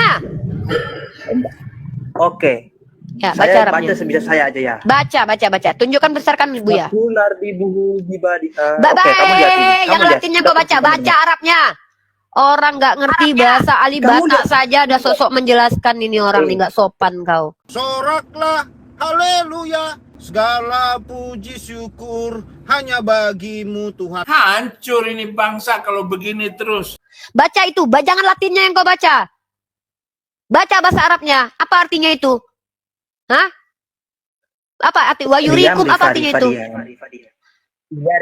Oke. Ya, baca Saya Arabnya. baca sebisa saya aja ya. Baca. Tunjukkan besarkan Ibu ya. Ular di buhu di badi. Oke, Baik, kamu lihat ini. yang Latinnya kau baca Arabnya. Orang nggak ngerti bahasa alibata saja udah sosok menjelaskan. Ini orang nih nggak sopan kau. Soraklah, haleluya, segala puji syukur hanya bagimu Tuhan. Hancur ini bangsa kalau begini terus. Baca itu, jangan Latinnya yang kau baca. Baca bahasa Arabnya. Apa artinya itu? Hah? Apa arti wayurikum? Apa artinya itu? Ya,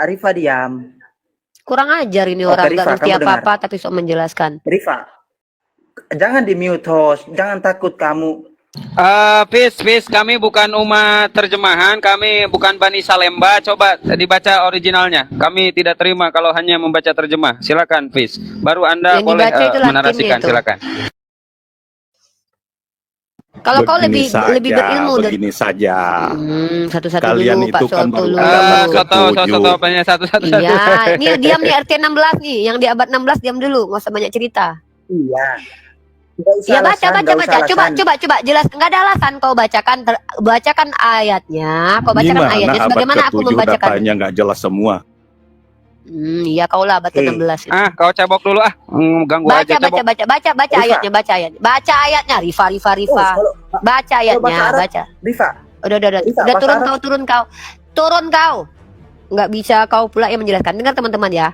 Rifa diam. Kurang ajar ini orang, nggak ngerti apa-apa tapi sok menjelaskan. Rifa, jangan di mute host, jangan takut kamu. Fis, kami bukan umat terjemahan, kami bukan Bani Salemba. Coba dibaca originalnya. Kami tidak terima kalau hanya membaca terjemah. Silakan, Fis. Baru Anda yang boleh itu. menarasikan. Silakan. Kalau kau lebih berilmu dari begini saja. Satu-satu Kalian dulu, Pak itu kan Soto baru dulu. Soto apanya satu-satu. Iya, ini diam di RT 16 nih, yang di abad 16 diam dulu, nggak usah banyak cerita. Iya. Nggak usah Ya baca alasan, baca nggak usah baca. alasan. Coba jelas. Enggak ada alasan kau bacakan bacakan ayatnya. Kau bacakan ayatnya sebagaimana aku membacakan. datanya nggak jelas semua. Iya kau lah abad ke-16 itu. Kau cabok dulu ganggu aja cabok. Baca Rifa. ayatnya. Baca ayatnya. Rifa. Kalau Baca ayatnya, bahasa Arab, baca. Rifa, Udah Rifa, bahasa turun kau. Nggak bisa kau pula yang menjelaskan. Dengar teman-teman ya.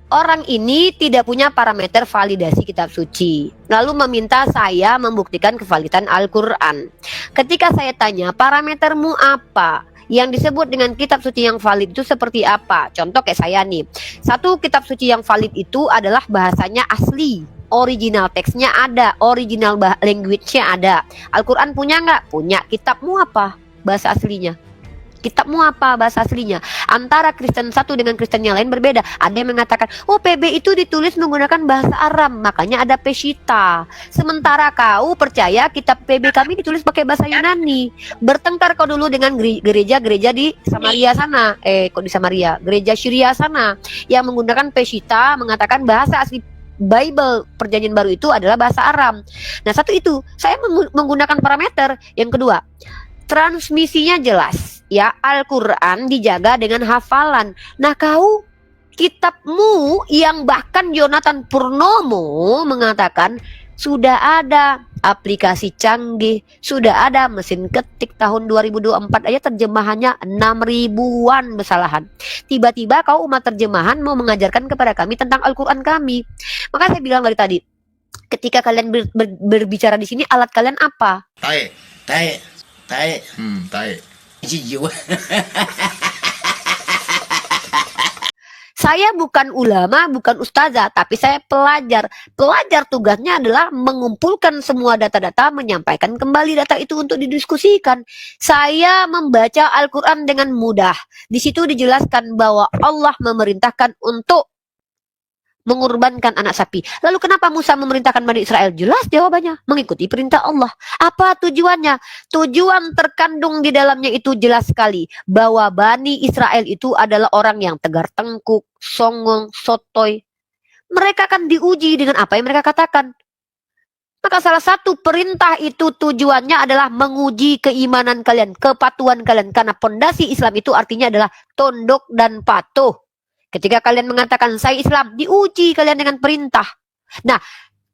Orang ini tidak punya parameter validasi kitab suci. Lalu meminta saya membuktikan kevalidan Al-Quran. Ketika saya tanya, parametermu apa? Yang disebut dengan kitab suci yang valid itu seperti apa? Contoh kayak saya nih. Satu kitab suci yang valid itu adalah bahasanya asli. Original teksnya ada, original language-nya ada. Al-Quran punya nggak? Punya. Kitabmu apa? Bahasa aslinya. Kitabmu apa bahasa aslinya? Antara Kristen satu dengan Kristen yang lain berbeda. Ada yang mengatakan, oh PB itu ditulis menggunakan bahasa Aram, makanya ada Peshitta. Sementara kau percaya kitab PB kami ditulis pakai bahasa Yunani. Bertengkar kau dulu dengan gereja-gereja di Samaria sana. Kok di Samaria? Gereja Syria sana yang menggunakan Peshitta, mengatakan bahasa asli Bible Perjanjian Baru itu adalah bahasa Aram. Nah, satu itu, saya menggunakan parameter. Yang kedua, transmisinya jelas. Ya, Al-Quran dijaga dengan hafalan. Nah, kau kitabmu yang bahkan Jonathan Purnomo mengatakan sudah ada aplikasi canggih, sudah ada mesin ketik tahun 2024 aja terjemahannya 6.000-an kesalahan. Tiba-tiba kau umat terjemahan mau mengajarkan kepada kami tentang Al-Quran kami. Maka saya bilang dari tadi, ketika kalian berbicara di sini, alat kalian apa? Tae. Saya bukan ulama, bukan ustazah, tapi saya pelajar. Pelajar tugasnya adalah mengumpulkan semua data-data, menyampaikan kembali data itu untuk didiskusikan. Saya membaca Al-Quran dengan mudah. Di situ dijelaskan bahwa Allah memerintahkan untuk mengorbankan anak sapi. Lalu kenapa Musa memerintahkan Bani Israel? Jelas jawabannya, mengikuti perintah Allah. Apa tujuannya? Tujuan terkandung di dalamnya itu jelas sekali, bahwa Bani Israel itu adalah orang yang tegar tengkuk, songong, sotoy. Mereka akan diuji dengan apa yang mereka katakan. Maka salah satu perintah itu tujuannya adalah menguji keimanan kalian, kepatuhan kalian. Karena pondasi Islam itu artinya adalah tunduk dan patuh. Ketika kalian mengatakan saya Islam, diuji kalian dengan perintah. Nah,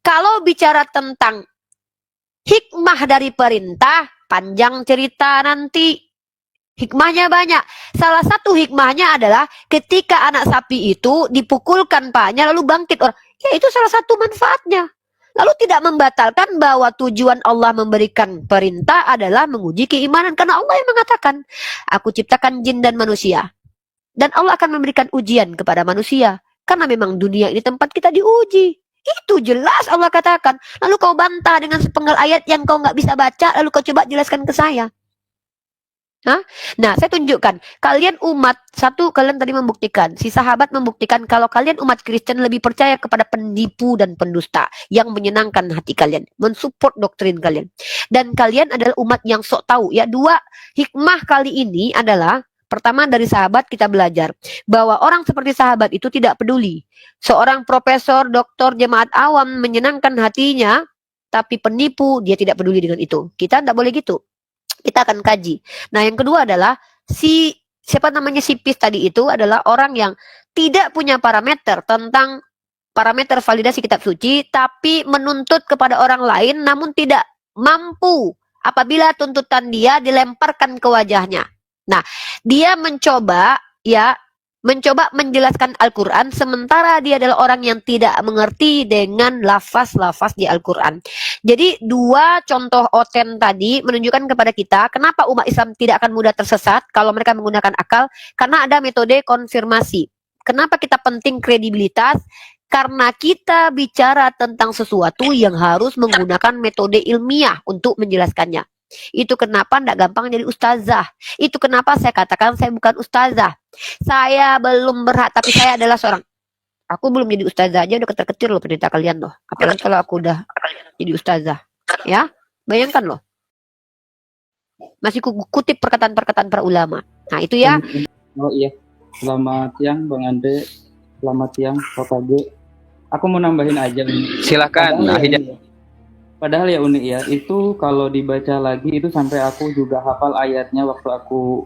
kalau bicara tentang hikmah dari perintah, panjang cerita nanti. Hikmahnya banyak. Salah satu hikmahnya adalah ketika anak sapi itu dipukulkan paknya lalu bangkit orang. Ya, itu salah satu manfaatnya. Lalu tidak membatalkan bahwa tujuan Allah memberikan perintah adalah menguji keimanan. Karena Allah yang mengatakan, aku ciptakan jin dan manusia. Dan Allah akan memberikan ujian kepada manusia. Karena memang dunia ini tempat kita diuji. Itu jelas Allah katakan. Lalu kau bantah dengan sepenggal ayat yang kau nggak bisa baca. Lalu kau coba jelaskan ke saya. Nah, saya tunjukkan. Kalian umat, satu kalian tadi membuktikan. Si sahabat membuktikan kalau kalian umat Kristen lebih percaya kepada penipu dan pendusta. Yang menyenangkan hati kalian. Mensupport doktrin kalian. Dan kalian adalah umat yang sok tahu. Ya, dua hikmah kali ini adalah pertama, dari sahabat kita belajar bahwa orang seperti sahabat itu tidak peduli. Seorang profesor, doktor, jemaat awam menyenangkan hatinya, tapi penipu dia tidak peduli dengan itu. Kita tidak boleh gitu. Kita akan kaji. Nah, yang kedua adalah si Pis tadi itu adalah orang yang tidak punya parameter tentang parameter validasi kitab suci, tapi menuntut kepada orang lain namun tidak mampu apabila tuntutan dia dilemparkan ke wajahnya. Nah, dia mencoba menjelaskan Al-Quran sementara dia adalah orang yang tidak mengerti dengan lafaz-lafaz di Al-Quran. Jadi dua contoh oten tadi menunjukkan kepada kita kenapa umat Islam tidak akan mudah tersesat kalau mereka menggunakan akal, karena ada metode konfirmasi. Kenapa kita penting kredibilitas? Karena kita bicara tentang sesuatu yang harus menggunakan metode ilmiah untuk menjelaskannya. Itu kenapa tidak gampang jadi ustazah. Itu kenapa saya katakan saya bukan ustazah. Saya belum berhak, tapi saya adalah seorang. Aku belum jadi ustazah aja udah ketar-ketir loh perintah kalian loh. Apalagi kalau aku udah jadi ustazah. Ya, bayangkan loh. Masih kutip perkataan-perkataan para ulama. Nah, itu ya. Oh iya. Selamat siang Bang Ande. Selamat siang Pak G. Aku mau nambahin aja. Silakan. Padahal ya unik ya, itu kalau dibaca lagi itu sampai aku juga hafal ayatnya waktu aku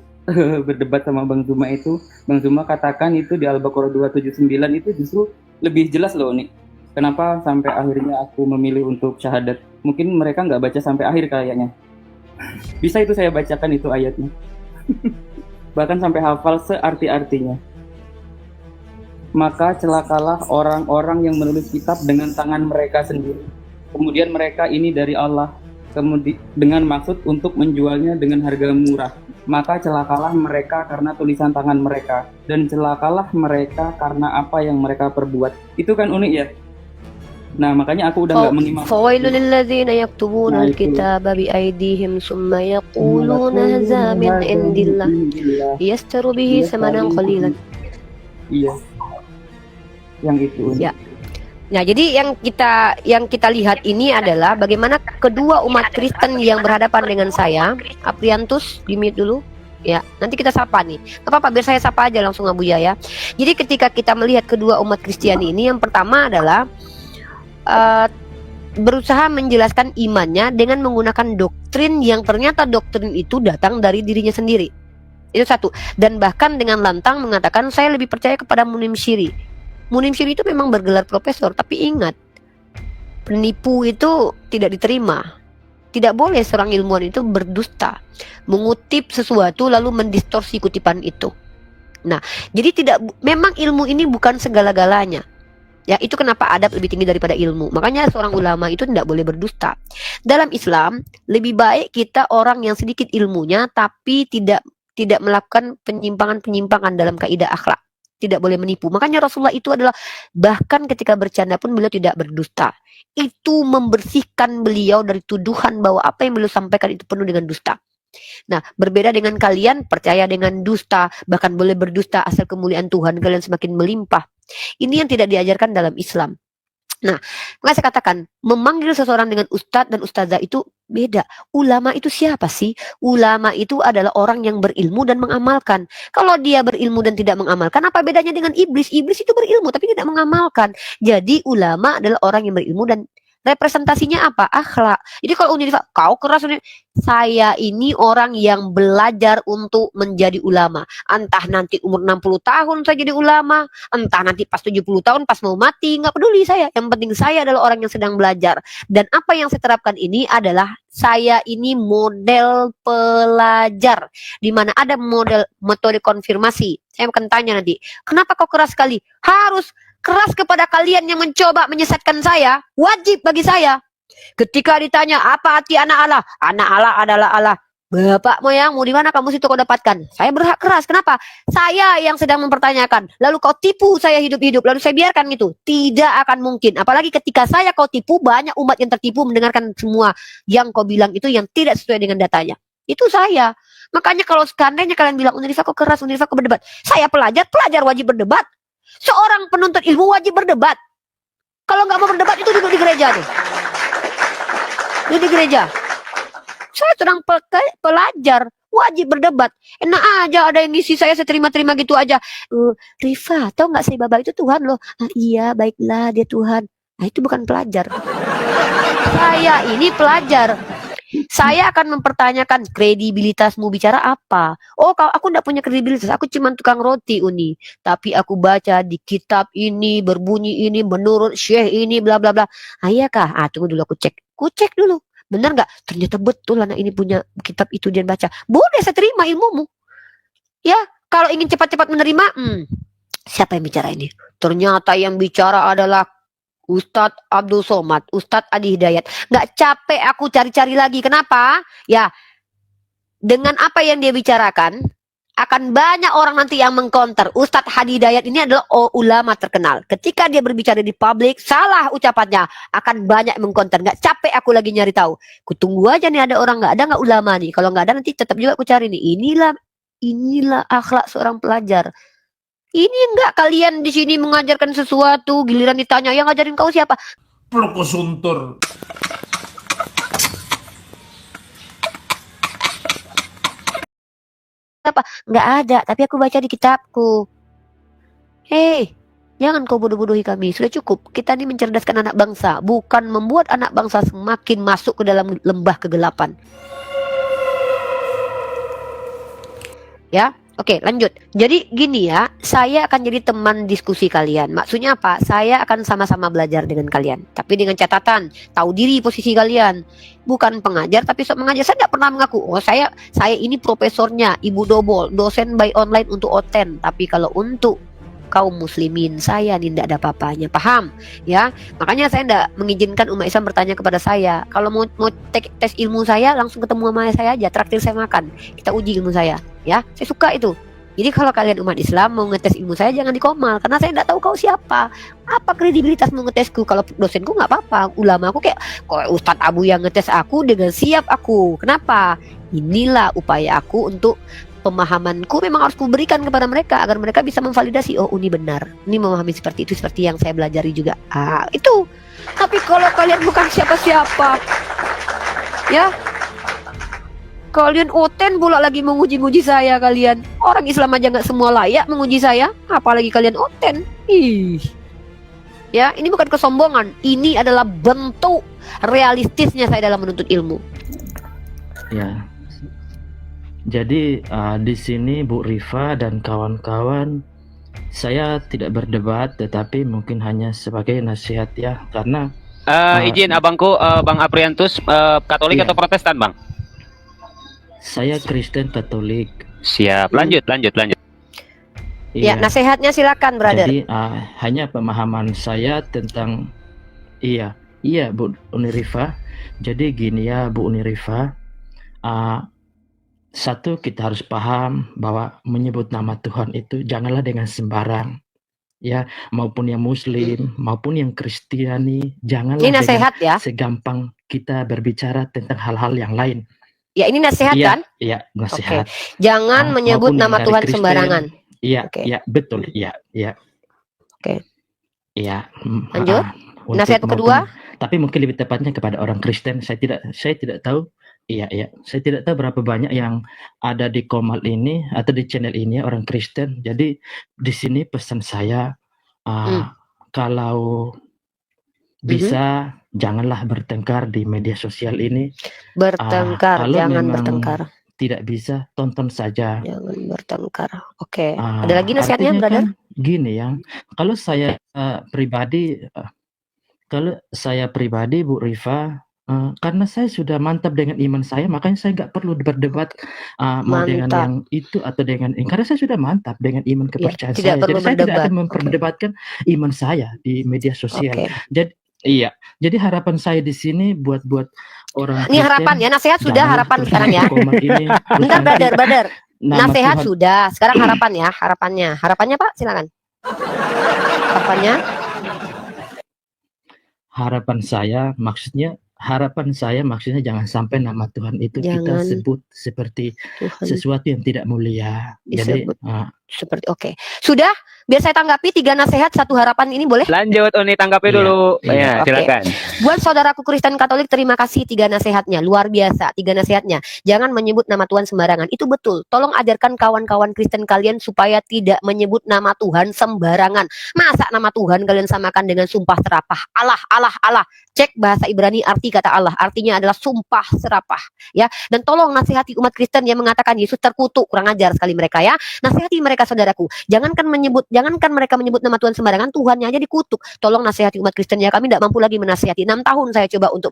berdebat sama Bang Zuma itu. Bang Zuma katakan itu di Al-Baqarah 279 itu justru lebih jelas loh unik. Kenapa sampai akhirnya aku memilih untuk syahadat? Mungkin mereka nggak baca sampai akhir kayaknya. Bisa itu saya bacakan itu ayatnya. Bahkan sampai hafal searti-artinya. Maka celakalah orang-orang yang menulis kitab dengan tangan mereka sendiri. Kemudian mereka ini dari Allah, dengan maksud untuk menjualnya dengan harga murah. Maka celakalah mereka karena tulisan tangan mereka, dan celakalah mereka karena apa yang mereka perbuat. Itu kan unik ya. Nah makanya aku udah nggak mengimak. Fawailul lilladzina yaktubuna alkitaba biaydihim summa yaquluna hadza min indillah yastaru bihi samanan qalilan. Iya. Yang itu. Ya. Nah, jadi yang kita lihat ini adalah bagaimana kedua umat Kristen yang berhadapan dengan saya. Apriantus, di-mute dulu. Ya, nanti kita sapa nih. Gak apa-apa, biar saya sapa aja langsung Abuya ya. Jadi ketika kita melihat kedua umat Kristiani ini, yang pertama adalah berusaha menjelaskan imannya dengan menggunakan doktrin yang ternyata doktrin itu datang dari dirinya sendiri. Itu satu. Dan bahkan dengan lantang mengatakan saya lebih percaya kepada Munim Syiri. Munim Syiri itu memang bergelar profesor, tapi ingat, penipu itu tidak diterima. Tidak boleh seorang ilmuwan itu berdusta, mengutip sesuatu lalu mendistorsi kutipan itu. Nah, jadi memang ilmu ini bukan segala-galanya. Ya, itu kenapa adab lebih tinggi daripada ilmu. Makanya seorang ulama itu tidak boleh berdusta. Dalam Islam, lebih baik kita orang yang sedikit ilmunya tapi tidak melakukan penyimpangan-penyimpangan dalam kaidah akhlak. Tidak boleh menipu. Makanya Rasulullah itu adalah bahkan ketika bercanda pun beliau tidak berdusta. Itu membersihkan beliau dari tuduhan bahwa apa yang beliau sampaikan itu penuh dengan dusta. Nah, berbeda dengan kalian percaya dengan dusta, bahkan boleh berdusta asal kemuliaan Tuhan kalian semakin melimpah. Ini yang tidak diajarkan dalam Islam. Nah, maka saya katakan, memanggil seseorang dengan ustadz dan ustazah itu beda. Ulama itu siapa sih? Ulama itu adalah orang yang berilmu dan mengamalkan. Kalau dia berilmu dan tidak mengamalkan, apa bedanya dengan iblis? Iblis itu berilmu tapi tidak mengamalkan. Jadi ulama adalah orang yang berilmu dan representasinya apa? Akhlak. Jadi kalau Unirifa, kau keras, saya ini orang yang belajar untuk menjadi ulama. Entah nanti umur 60 tahun saya jadi ulama, entah nanti pas 70 tahun pas mau mati, nggak peduli saya. Yang penting saya adalah orang yang sedang belajar. Dan apa yang saya terapkan ini adalah saya ini model pelajar, di mana ada model metode konfirmasi. Saya akan tanya nanti, kenapa kau keras sekali? Harus keras kepada kalian yang mencoba menyesatkan saya, wajib bagi saya. Ketika ditanya apa arti anak Allah? Anak Allah adalah Allah. Bapak moyangmu di mana kamu situ kau dapatkan? Saya berhak keras. Kenapa? Saya yang sedang mempertanyakan. Lalu kau tipu saya hidup-hidup. Lalu saya biarkan itu. Tidak akan mungkin. Apalagi ketika saya kau tipu, banyak umat yang tertipu mendengarkan semua yang kau bilang itu yang tidak sesuai dengan datanya. Itu saya. Makanya kalau seandainya kalian bilang Unirifa kau keras, Unirifa kau berdebat. Saya pelajar wajib berdebat. Seorang penuntut ilmu wajib berdebat. Kalau nggak mau berdebat itu duduk di gereja deh. Duduk di gereja. Saya sedang pelajar, wajib berdebat. Enak aja ada yang ngisi saya terima-terima gitu aja. Rifa, tahu nggak saya Baba itu Tuhan loh. Iya, baiklah dia Tuhan. Nah itu bukan pelajar. Saya ini pelajar. Saya akan mempertanyakan kredibilitasmu bicara apa. Oh, kalau aku tidak punya kredibilitas, aku cuma tukang roti Uni. Tapi aku baca di kitab ini, berbunyi ini, menurut syekh ini, bla bla bla. Iya kah? Tunggu dulu aku cek. Aku cek dulu. Benar nggak? Ternyata betul anak ini punya kitab itu dia baca. Boleh saya terima ilmumu. Ya, kalau ingin cepat-cepat menerima, siapa yang bicara ini? Ternyata yang bicara adalah Ustadz Abdul Somad, Ustadz Adi Hidayat. Nggak capek aku cari-cari lagi. Kenapa? Ya, dengan apa yang dia bicarakan, akan banyak orang nanti yang mengcounter. Ustadz Adi Hidayat ini adalah ulama terkenal. Ketika dia berbicara di publik, salah ucapannya, akan banyak mengcounter. Nggak capek aku lagi nyari tahu. Kutunggu aja nih ada orang, nggak ada nggak ulama nih. Kalau nggak ada nanti tetap juga aku cari nih. Inilah akhlak seorang pelajar. Ini enggak kalian di sini mengajarkan sesuatu, giliran ditanya yang ngajarin kau siapa? Ploko suntur. Apa? Enggak ada, tapi aku baca di kitabku. Hei, Jangan kau bodoh-bodohi kami. Sudah cukup. Kita ini mencerdaskan anak bangsa, bukan membuat anak bangsa semakin masuk ke dalam lembah kegelapan. Ya, oke, lanjut. Jadi gini ya, saya akan jadi teman diskusi kalian. Maksudnya apa? Saya akan sama-sama belajar dengan kalian. Tapi dengan catatan, tahu diri posisi kalian. Bukan pengajar, tapi sok mengajar. Saya tidak pernah mengaku, oh saya ini profesornya, Ibu Dobol, dosen by online untuk OTEN. Tapi kalau untuk kaum muslimin, saya tidak ada apa-apanya, paham ya? Makanya saya tidak mengizinkan umat Islam bertanya kepada saya. Kalau mau tes ilmu saya, langsung ketemu sama saya aja, traktir saya makan, kita uji ilmu saya ya, saya suka itu. Jadi kalau kalian umat Islam mau ngetes ilmu saya, jangan dikomal, karena saya tidak tahu kau siapa, apa kredibilitas mau ngetesku. Kalau dosenku nggak apa-apa, ulama aku kayak kok Ustadz Abu yang ngetes aku dengan siap aku. Kenapa? Inilah upaya aku untuk pemahamanku memang harus kuberikan kepada mereka agar mereka bisa memvalidasi, oh ini benar, ini memahami seperti itu, seperti yang saya pelajari juga. Itu. Tapi kalau kalian bukan siapa-siapa, ya, kalian OTEN pula lagi menguji-nguji saya. Kalian orang Islam aja nggak semua layak menguji saya, apalagi kalian OTEN. Ya, ini bukan kesombongan, ini adalah bentuk realistisnya saya dalam menuntut ilmu. Ya. Jadi di sini Bu Rifa dan kawan-kawan, saya tidak berdebat, tetapi mungkin hanya sebagai nasihat ya, karena izin abangku, Bang Apriantus, Katolik iya. atau Protestan, Bang? Saya Kristen Katolik. Siap, lanjut. Ya, nasihatnya silakan, brother. Jadi hanya pemahaman saya tentang iya Bu Unirifa. Jadi gini ya Bu Unirifa, satu, kita harus paham bahwa menyebut nama Tuhan itu janganlah dengan sembarang, ya, maupun yang Muslim maupun yang Kristiani, janganlah ini nasihat dengan ya, segampang kita berbicara tentang hal-hal yang lain. Ya, ini nasihat kan? Iya, nasihat. Jangan menyebut maupun nama dari Tuhan Kristen. sembarangan. Iya, iya, betul, iya. Oke. Iya. Lanjut. Nasihat kedua? Tapi mungkin lebih tepatnya kepada orang Kristen. Saya tidak tahu. Iya. Saya tidak tahu berapa banyak yang ada di Komal ini atau di channel ini orang Kristen. Jadi di sini pesan saya, kalau bisa janganlah bertengkar di media sosial ini. Bertengkar, Kalau jangan memang bertengkar. tidak bisa, tonton saja. Jangan bertengkar. Oke. Ada lagi nasihatnya, Artinya brother? kan gini ya, kalau saya pribadi, Bu Rifa, karena saya sudah mantap dengan iman saya, makanya saya nggak perlu berdebat mau dengan yang itu atau dengan ini, karena saya sudah mantap dengan iman kepercayaan saya. Jadi saya tidak akan memperdebatkan iman saya di media sosial. Jadi harapan saya di sini buat orang Ini harapan ya, nasihat sudah, harapan sekarang ya. Bentar, brother. Nasihat sudah, sekarang harapan ya, harapannya Pak, silakan. Harapan saya maksudnya jangan sampai nama Tuhan itu kita sebut seperti sesuatu yang tidak mulia. Jadi seperti sudah, biar saya tanggapi 3 nasihat 1 harapan ini, boleh? Lanjut, Uni, tanggapi dulu. Ya, silakan. Buat saudaraku Kristen Katolik, terima kasih 3 nasihatnya, luar biasa. 3 nasihatnya, jangan menyebut nama Tuhan sembarangan. Itu betul. Tolong ajarkan kawan-kawan Kristen kalian supaya tidak menyebut nama Tuhan sembarangan. Masa nama Tuhan kalian samakan dengan sumpah serapah? Allah. Cek bahasa Ibrani arti kata Allah, artinya adalah sumpah serapah, ya. Dan tolong nasihati umat Kristen yang mengatakan Yesus terkutuk, kurang ajar sekali mereka ya. Nasihati mereka, saudaraku. Jangankan mereka menyebut nama Tuhan sembarangan, Tuhannya aja dikutuk. Tolong nasihati umat Kristen ya, kami tidak mampu lagi menasihati. 6 tahun saya coba untuk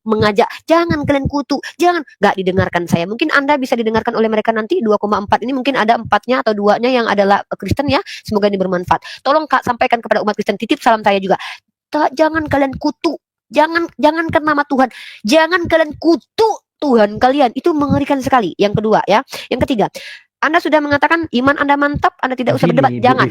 mengajak, jangan kalian kutuk, jangan, nggak didengarkan saya. Mungkin Anda bisa didengarkan oleh mereka nanti 2,4 ini, mungkin ada 4-nya atau 2-nya yang adalah Kristen ya. Semoga ini bermanfaat. Tolong Kak sampaikan kepada umat Kristen, titip salam saya juga. Jangan kalian kutuk, jangankan nama Tuhan, jangan kalian kutuk Tuhan kalian, itu mengerikan sekali. Yang kedua ya, yang ketiga, Anda sudah mengatakan iman Anda mantap, Anda tidak usah berdebat. Jangan.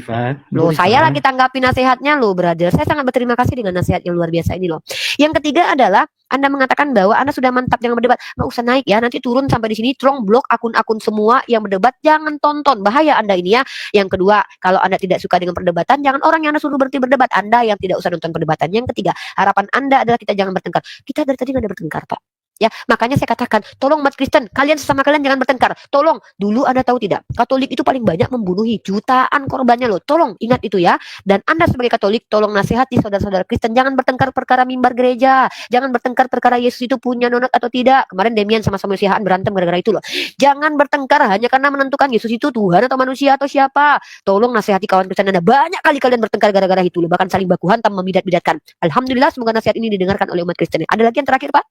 Saya lagi tanggapi nasihatnya loh, brother. Saya sangat berterima kasih dengan nasihat yang luar biasa ini loh. Yang ketiga adalah Anda mengatakan bahwa Anda sudah mantap, jangan berdebat. Nggak usah naik ya, nanti turun sampai di sini, blok akun-akun semua yang berdebat, jangan tonton. Bahaya Anda ini ya. Yang kedua, kalau Anda tidak suka dengan perdebatan, jangan orang yang Anda suruh berhenti berdebat. Anda yang tidak usah nonton perdebatan. Yang ketiga, harapan Anda adalah kita jangan bertengkar. Kita dari tadi nggak ada bertengkar, Pak. Ya, makanya saya katakan, tolong umat Kristen, kalian sesama kalian jangan bertengkar. Tolong, dulu Anda tahu tidak, Katolik itu paling banyak membunuhi, jutaan korbannya loh. Tolong ingat itu ya. Dan Anda sebagai Katolik, tolong nasihati saudara-saudara Kristen, jangan bertengkar perkara mimbar gereja, jangan bertengkar perkara Yesus itu punya nonot atau tidak. Kemarin Demian sama Samuel Sihaan berantem gara-gara itu loh. Jangan bertengkar hanya karena menentukan Yesus itu Tuhan atau manusia atau siapa. Tolong nasihati kawan Kristen Anda. Banyak kali kalian bertengkar gara-gara itu loh, bahkan saling baku hantam, membidat-bidatkan. Alhamdulillah, semoga nasihat ini didengarkan oleh umat Kristen. Ada lagi yang terakhir, Pak?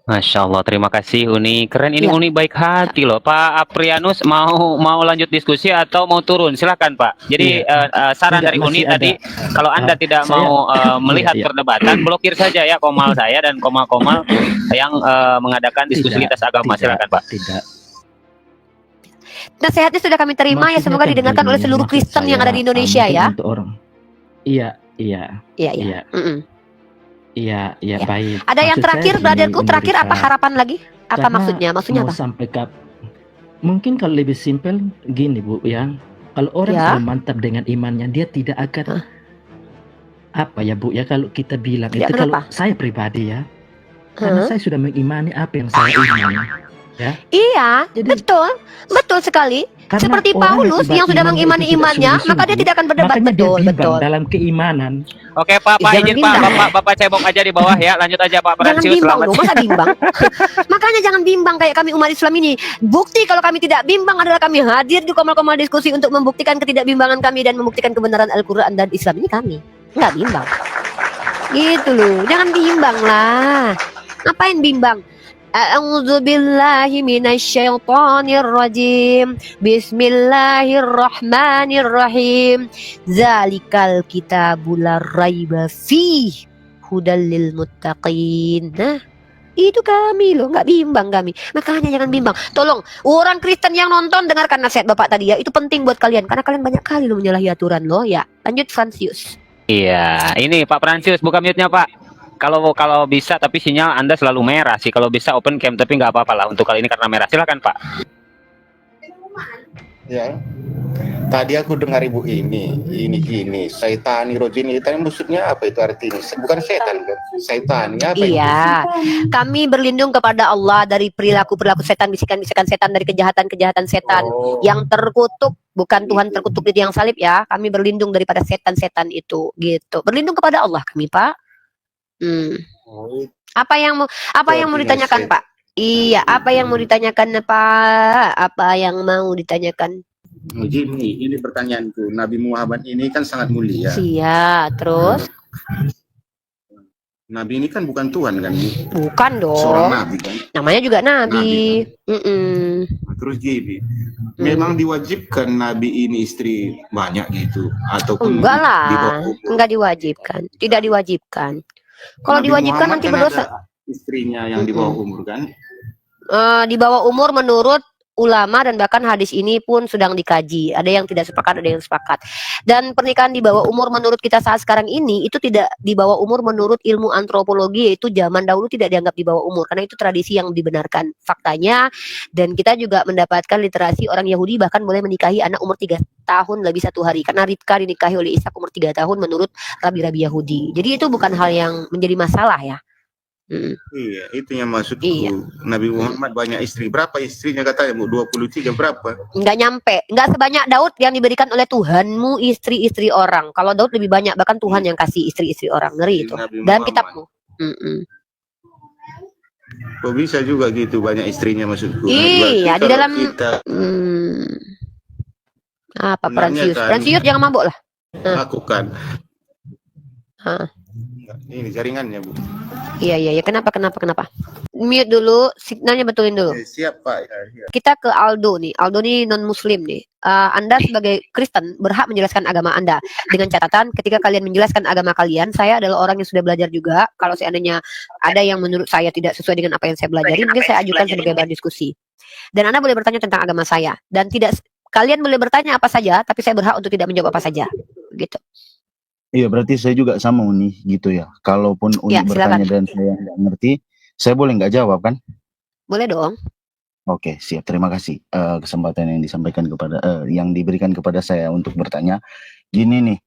Masya Allah, terima kasih Uni. Keren ini Ya. Uni baik hati loh. Pak Aprianus mau lanjut diskusi atau mau turun? Silakan Pak. Jadi saran Tidak, dari Uni masih ada. tadi, kalau Anda tidak saya- mau melihat iya. perdebatan, blokir saja ya Komal saya dan Komal yang mengadakan diskusi Tidak, lintas agama. Silakan Pak. Tidak. Nasihatnya sudah kami terima ya, Maksudnya semoga kan didengarkan gini, oleh seluruh maksud Kristen yang saya, ada di Indonesia mungkin ya. Untuk orang. Iya. Iya, iya. Iya. Mm-mm. Iya, Ya. baik. Ada yang Maksud saya terakhir, gini, brotherku, Uni terakhir apa Rika. harapan lagi? Apa Karena maksudnya? Maksudnya mau apa? sampai mungkin kalau lebih simpel gini Bu ya, kalau orang Ya. sudah mantap dengan imannya dia tidak akan apa ya Bu ya, kalau kita bilang Tidak itu, kalau kenapa? saya pribadi ya, karena Hah? saya sudah mengimani apa yang saya imani ya. Iya, Jadi betul sekali. karena Seperti orang Paulus yang sudah imannya mengimani itu tidak imannya, maka dia sungguh-sungguh, tidak akan berdebat. makanya dia Betul, bimbang betul. dalam keimanan. Oke Pak, Jangan izin Pak, bimbang. Bapak cebok aja di bawah ya. Lanjut aja Pak Jangan Fransius. bimbang Selamat. loh, masa bimbang? Makanya jangan bimbang kayak kami umat Islam ini. Bukti kalau kami tidak bimbang adalah kami hadir di komal-komal diskusi untuk membuktikan ketidakbimbangan kami dan membuktikan kebenaran Al-Quran dan Islam ini kami. Nggak bimbang. Gitu loh, jangan bimbang lah. Ngapain bimbang? A'udzu billahi minasyaitonir rajim. Bismillahirrahmanirrahim. Zalikal kitabul la raiba fih hudal lil muttaqin. Nah, itu kami loh, nggak bimbang kami. Makanya jangan bimbang. Tolong, orang Kristen yang nonton dengarkan nasihat Bapak tadi ya. Itu penting buat kalian karena kalian banyak kali loh menyalahi aturan loh ya. Lanjut Fransius. Iya, ini Pak Fransius, buka mute-nya Pak. Kalau bisa, tapi sinyal Anda selalu merah sih. Kalau bisa open cam, tapi nggak apa-apa lah untuk kali ini karena merah. Silakan Pak. Ya. Tadi aku dengar ibu ini gini, saitani rojini, itu maksudnya apa itu artinya? Bukan setan kan? Saitani apa itu? Iya, kami berlindung kepada Allah dari perilaku-perilaku setan, bisikan-bisikan setan, dari kejahatan-kejahatan setan yang terkutuk. Bukan Tuhan terkutuk di tiang salib ya. Kami berlindung daripada setan-setan itu, gitu. Berlindung kepada Allah kami, Pak. Apa yang mau ditanyakan, Pak? Iya, apa yang mau ditanyakan, Pak? Apa yang mau ditanyakan? Begini, ini pertanyaanku. Nabi Muhammad ini kan sangat mulia. Iya, terus? Nabi ini kan bukan Tuhan kan? Bukan dong. Seorang nabi kan? Namanya juga nabi. Terus gini, memang diwajibkan nabi ini istri banyak gitu ataupun Enggak di bawah lah, umur? enggak diwajibkan, tidak diwajibkan. Kalau Nabi diwajibkan Muhammad nanti kan berdosa. ada istrinya yang di bawah umur kan? Di bawah umur menurut ulama dan bahkan hadis ini pun sedang dikaji. Ada yang tidak sepakat, ada yang sepakat. Dan pernikahan di bawah umur menurut kita saat sekarang ini itu tidak di bawah umur menurut ilmu antropologi, yaitu zaman dahulu tidak dianggap di bawah umur karena itu tradisi yang dibenarkan faktanya. Dan kita juga mendapatkan literasi orang Yahudi bahkan boleh menikahi anak umur 3 tahun lebih 1 hari karena Ribka dinikahi oleh Ishak umur 3 tahun menurut rabi-rabi Yahudi. Jadi itu bukan hal yang menjadi masalah ya. Iya, itu yang maksudku. Iya. Nabi Muhammad banyak istri. Berapa istrinya katanya? 23 berapa? Nggak nyampe, nggak sebanyak Daud yang diberikan oleh Tuhanmu istri-istri orang. Kalau Daud lebih banyak, bahkan Tuhan yang kasih istri-istri orang. Ngeri itu Nabi dalam Muhammad. kitabmu. Kok bisa juga gitu banyak istrinya maksudku? Iya, Berarti di kalau dalam kita apa Sebenarnya Fransius? kan- Fransius jangan mabuk lah. lakukan. Hah. Ini jaringannya, Bu. Iya. Kenapa? Mute dulu, signalnya betulin dulu. Siap, Pak. Ya. Kita ke Aldo nih. Aldo nih non Muslim nih. Anda sebagai Kristen berhak menjelaskan agama Anda dengan catatan ketika kalian menjelaskan agama kalian, saya adalah orang yang sudah belajar juga. Kalau seandainya ada yang menurut saya tidak sesuai dengan apa yang saya pelajari, mungkin saya ajukan sebagai bahan diskusi. Dan Anda boleh bertanya tentang agama saya dan kalian boleh bertanya apa saja, tapi saya berhak untuk tidak menjawab apa saja. Gitu. Iya, berarti saya juga sama Uni gitu ya. Kalaupun Uni Ya, bertanya silakan. dan saya nggak ngerti, saya boleh nggak jawab kan? Boleh dong. Oke, siap. Terima kasih kesempatan yang disampaikan yang diberikan kepada saya untuk bertanya. Gini nih,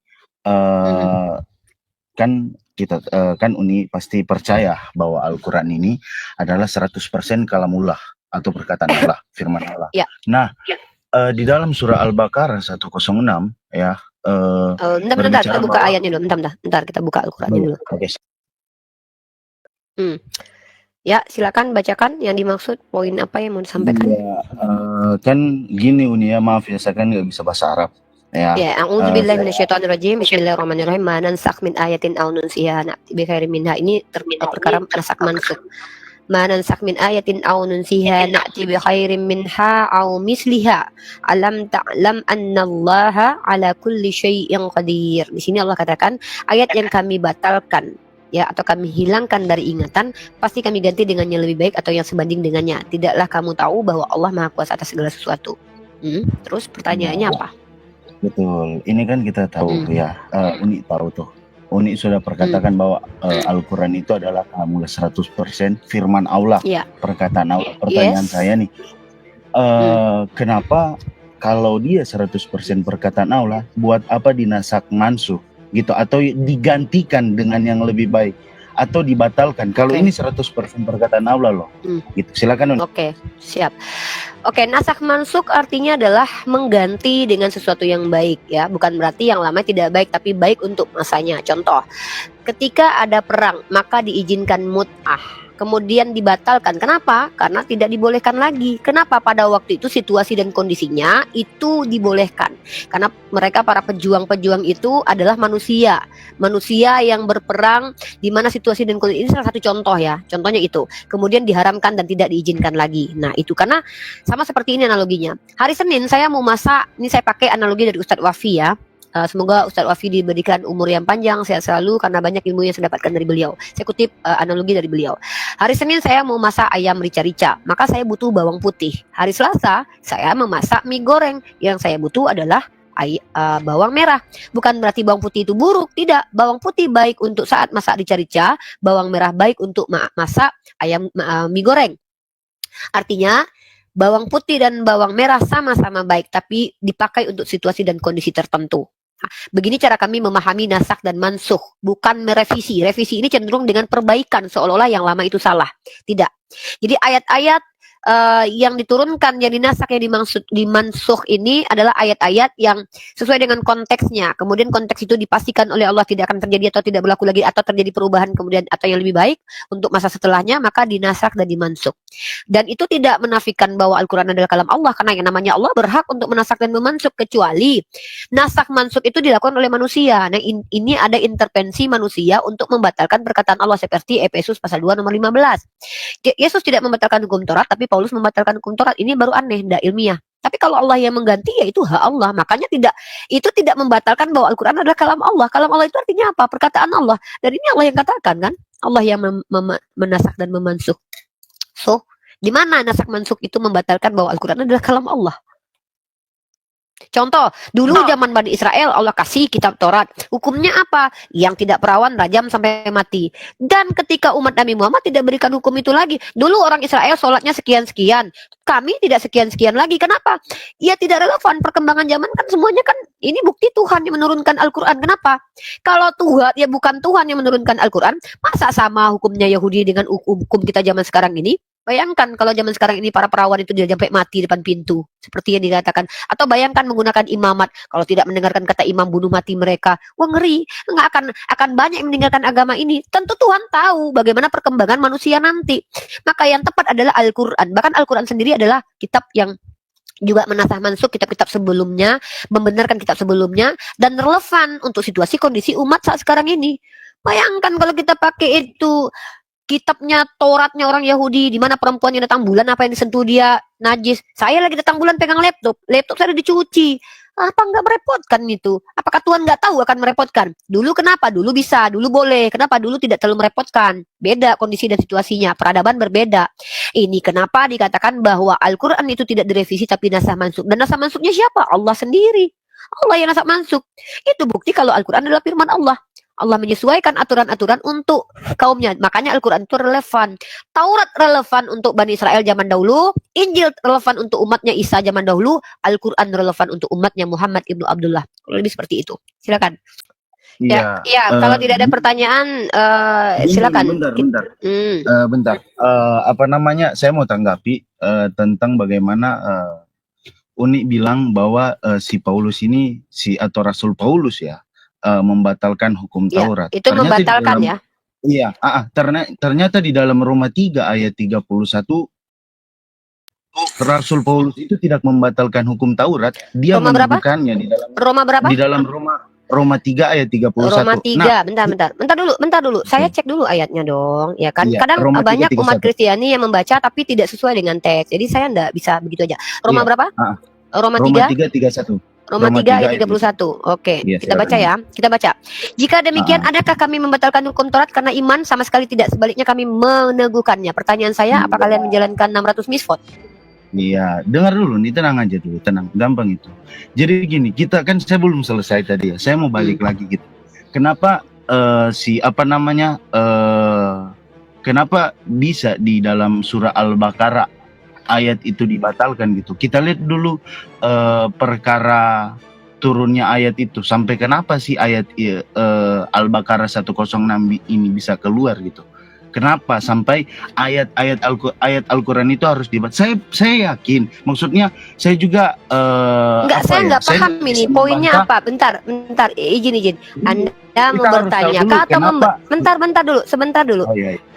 kan kita kan Uni pasti percaya bahwa Al-Quran ini adalah 100% kalamullah atau perkataan Allah, firman Allah. Ya. Nah, di dalam surah Al-Baqarah 106 ya, bentar, kita buka ayatnya dulu. Bentar, kita buka Al-Qurannya dulu. Oke. Ya, silakan bacakan yang dimaksud, poin apa yang mau disampaikan. Ya, kan gini Uni ya, maaf ya, saya kan nggak bisa bahasa Arab. Ya, a'udzubillahi minasyaitonirrajim. Bismillahirrahmanirrahim. Ma nansakh min ayatin aw nunsiha na'ti bi khairin minha. Ini perkara nasak mansukh. Ma nansakh min ayatin aw nunsiha na'ti bi khairin minha aw misliha. Alam ta'lam annallaha ala kulli syai'in qadir. Di sini Allah katakan ayat yang kami batalkan ya atau kami hilangkan dari ingatan pasti kami ganti dengan yang lebih baik atau yang sebanding dengannya. Tidaklah kamu tahu bahwa Allah Maha Kuasa atas segala sesuatu. Terus pertanyaannya apa? Betul. Ini kan kita tahu ya, Uni tahu tuh. Uni sudah perkatakan bahwa Al-Quran itu adalah kalamullah 100% firman Allah, perkataan Allah. Pertanyaan saya nih, kenapa kalau dia 100% perkataan Allah, buat apa dinasak mansuh gitu atau digantikan dengan yang lebih baik atau dibatalkan kalau ini 100% perkataan Allah loh. Gitu. Silakan. Oke, siap. Oke, nasak mansuk artinya adalah mengganti dengan sesuatu yang baik ya, bukan berarti yang lama tidak baik tapi baik untuk masanya. Contoh, ketika ada perang maka diizinkan mut'ah. Kemudian dibatalkan. Kenapa? Karena tidak dibolehkan lagi. Kenapa? Pada waktu itu situasi dan kondisinya itu dibolehkan. Karena mereka para pejuang-pejuang itu adalah manusia. Manusia yang berperang di mana situasi dan kondisi ini salah satu contoh ya. Contohnya itu. Kemudian diharamkan dan tidak diizinkan lagi. Nah, itu karena sama seperti ini analoginya. Hari Senin saya mau masak, ini saya pakai analogi dari Ustadz Wafi ya. Semoga Ustadz Wafi diberikan umur yang panjang, sehat selalu karena banyak ilmu yang saya dapatkan dari beliau. Saya kutip analogi dari beliau. Hari Senin saya mau masak ayam rica-rica, maka saya butuh bawang putih. Hari Selasa saya memasak mie goreng, yang saya butuh adalah bawang merah. Bukan berarti bawang putih itu buruk, tidak. Bawang putih baik untuk saat masak rica-rica, bawang merah baik untuk masak ayam mie goreng. Artinya bawang putih dan bawang merah sama-sama baik, tapi dipakai untuk situasi dan kondisi tertentu. Nah, begini cara kami memahami nasak dan mansuh, bukan merevisi. Revisi ini cenderung dengan perbaikan, seolah-olah yang lama itu salah. Tidak. Jadi ayat-ayat yang diturunkan, yang dinasak, yang dimansuh ini adalah ayat-ayat yang sesuai dengan konteksnya. Kemudian konteks itu dipastikan oleh Allah tidak akan terjadi atau tidak berlaku lagi atau terjadi perubahan kemudian atau yang lebih baik untuk masa setelahnya, maka dinasak dan dimansuh. Dan itu tidak menafikan bahwa Al-Quran adalah kalam Allah, karena yang namanya Allah berhak untuk menasak dan memansuh, kecuali nasak mansuk itu dilakukan oleh manusia. Nah, ini ada intervensi manusia untuk membatalkan perkataan Allah seperti Efesus pasal 2 nomor 15. Yesus tidak membatalkan hukum Taurat, tapi Paulus membatalkan hukum Taurat. Ini baru aneh, tidak ilmiah. Tapi kalau Allah yang mengganti, ya itu hak Allah. Makanya itu tidak membatalkan bahwa Al-Quran adalah kalam Allah. Kalam Allah itu artinya apa? Perkataan Allah. Dan ini Allah yang katakan kan? Allah yang menasak dan memansuh. So, di mana nasak mansuk itu membatalkan bahwa Al-Quran adalah kalam Allah? Contoh, dulu zaman Bani Israel Allah kasih kitab Taurat. Hukumnya apa? Yang tidak perawan rajam sampai mati. Dan ketika umat Nabi Muhammad tidak berikan hukum itu lagi. Dulu orang Israel sholatnya sekian-sekian. Kami tidak sekian-sekian lagi. Kenapa? Ya tidak relevan. Perkembangan zaman kan semuanya kan ini bukti Tuhan yang menurunkan Al-Quran. Kenapa? Kalau Tuhan, ya bukan Tuhan yang menurunkan Al-Quran, masa sama hukumnya Yahudi dengan hukum kita zaman sekarang ini? Bayangkan kalau zaman sekarang ini para perawan itu dia sampai mati depan pintu, seperti yang dikatakan. Atau bayangkan menggunakan imamat, kalau tidak mendengarkan kata imam bunuh mati mereka. Wah, ngeri, nggak akan banyak yang meninggalkan agama ini. Tentu Tuhan tahu bagaimana perkembangan manusia nanti. Maka yang tepat adalah Al-Quran. Bahkan Al-Quran sendiri adalah kitab yang juga menasah mansuk kitab-kitab sebelumnya, membenarkan kitab sebelumnya, dan relevan untuk situasi kondisi umat saat sekarang ini. Bayangkan kalau kita pakai itu kitabnya Tauratnya orang Yahudi, di mana perempuan yang datang bulan apa yang disentuh dia najis. Saya lagi datang bulan pegang laptop saya udah dicuci. Apa nggak merepotkan itu? Apakah Tuhan nggak tahu akan merepotkan? Dulu kenapa? Dulu bisa, dulu boleh. Kenapa dulu tidak terlalu merepotkan? Beda kondisi dan situasinya, peradaban berbeda. Ini kenapa dikatakan bahwa Al-Quran itu tidak direvisi tapi nasah mansuk. Dan nasah mansuknya siapa? Allah sendiri. Allah yang nasah mansuk. Itu bukti kalau Al-Quran adalah firman Allah. Allah menyesuaikan aturan-aturan untuk kaumnya. Makanya Al-Quran itu relevan. Taurat relevan untuk Bani Israel zaman dahulu. Injil relevan untuk umatnya Isa zaman dahulu. Al-Quran relevan untuk umatnya Muhammad ibnu Abdullah. Lebih seperti itu. Silakan. Iya. Ya, kalau tidak ada pertanyaan, silakan. Bentar. Apa namanya? Saya mau tanggapi tentang bagaimana Uni bilang bahwa si Paulus ini atau Rasul Paulus ya membatalkan hukum Ya, Taurat. itu membatalkan ya. Iya, ternyata di dalam Roma 3 ayat 31 Rasul Paulus itu tidak membatalkan hukum Taurat, dia Roma berapa? meneguhkannya Roma berapa? di dalam Roma 3 ayat 31. Roma 3, Nah, bentar dulu. Saya cek dulu ayatnya dong, ya kan? iya, Kadang Roma 3, banyak umat 31. Kristiani yang membaca tapi tidak sesuai dengan teks. Jadi saya enggak bisa begitu aja. Roma Iya, berapa? Roma Roma 3? 3, 31. Roma 3 ayat 31. Oke, Iya, kita baca ya. Kita baca. Jika demikian, adakah kami membatalkan hukum Taurat karena iman? Sama sekali tidak. Sebaliknya kami meneguhkannya. Pertanyaan saya, apa kalian menjalankan 600 misfot? Iya, dengar dulu nih, tenang aja dulu, tenang, gampang itu. Jadi gini, kita kan saya belum selesai tadi ya. Saya mau balik lagi gitu. Kenapa kenapa bisa di dalam surah Al-Baqarah ayat itu dibatalkan gitu. Kita lihat dulu perkara turunnya ayat itu sampai kenapa sih ayat Al-Baqarah 106 ini bisa keluar gitu. Kenapa sampai ayat Al-Quran itu harus dibaca? Saya yakin, maksudnya saya juga saya nggak paham ini poinnya apa. Bentar, izin. Anda mau bertanya atau sebentar dulu.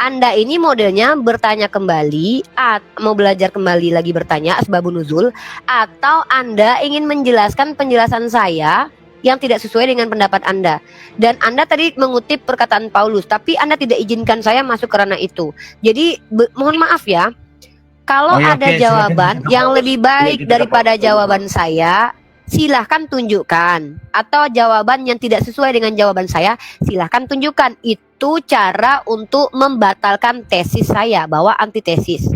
Anda ini modelnya bertanya kembali, mau belajar kembali lagi bertanya asbabun nuzul, atau Anda ingin menjelaskan penjelasan saya yang tidak sesuai dengan pendapat Anda. Dan Anda tadi mengutip perkataan Paulus, tapi Anda tidak izinkan saya masuk ke ranah itu. Jadi mohon maaf ya, kalau ada jawaban yang lebih baik daripada jawaban saya, silahkan tunjukkan. Atau jawaban yang tidak sesuai dengan jawaban saya, silahkan tunjukkan. Itu cara untuk membatalkan tesis saya, bahwa antitesis.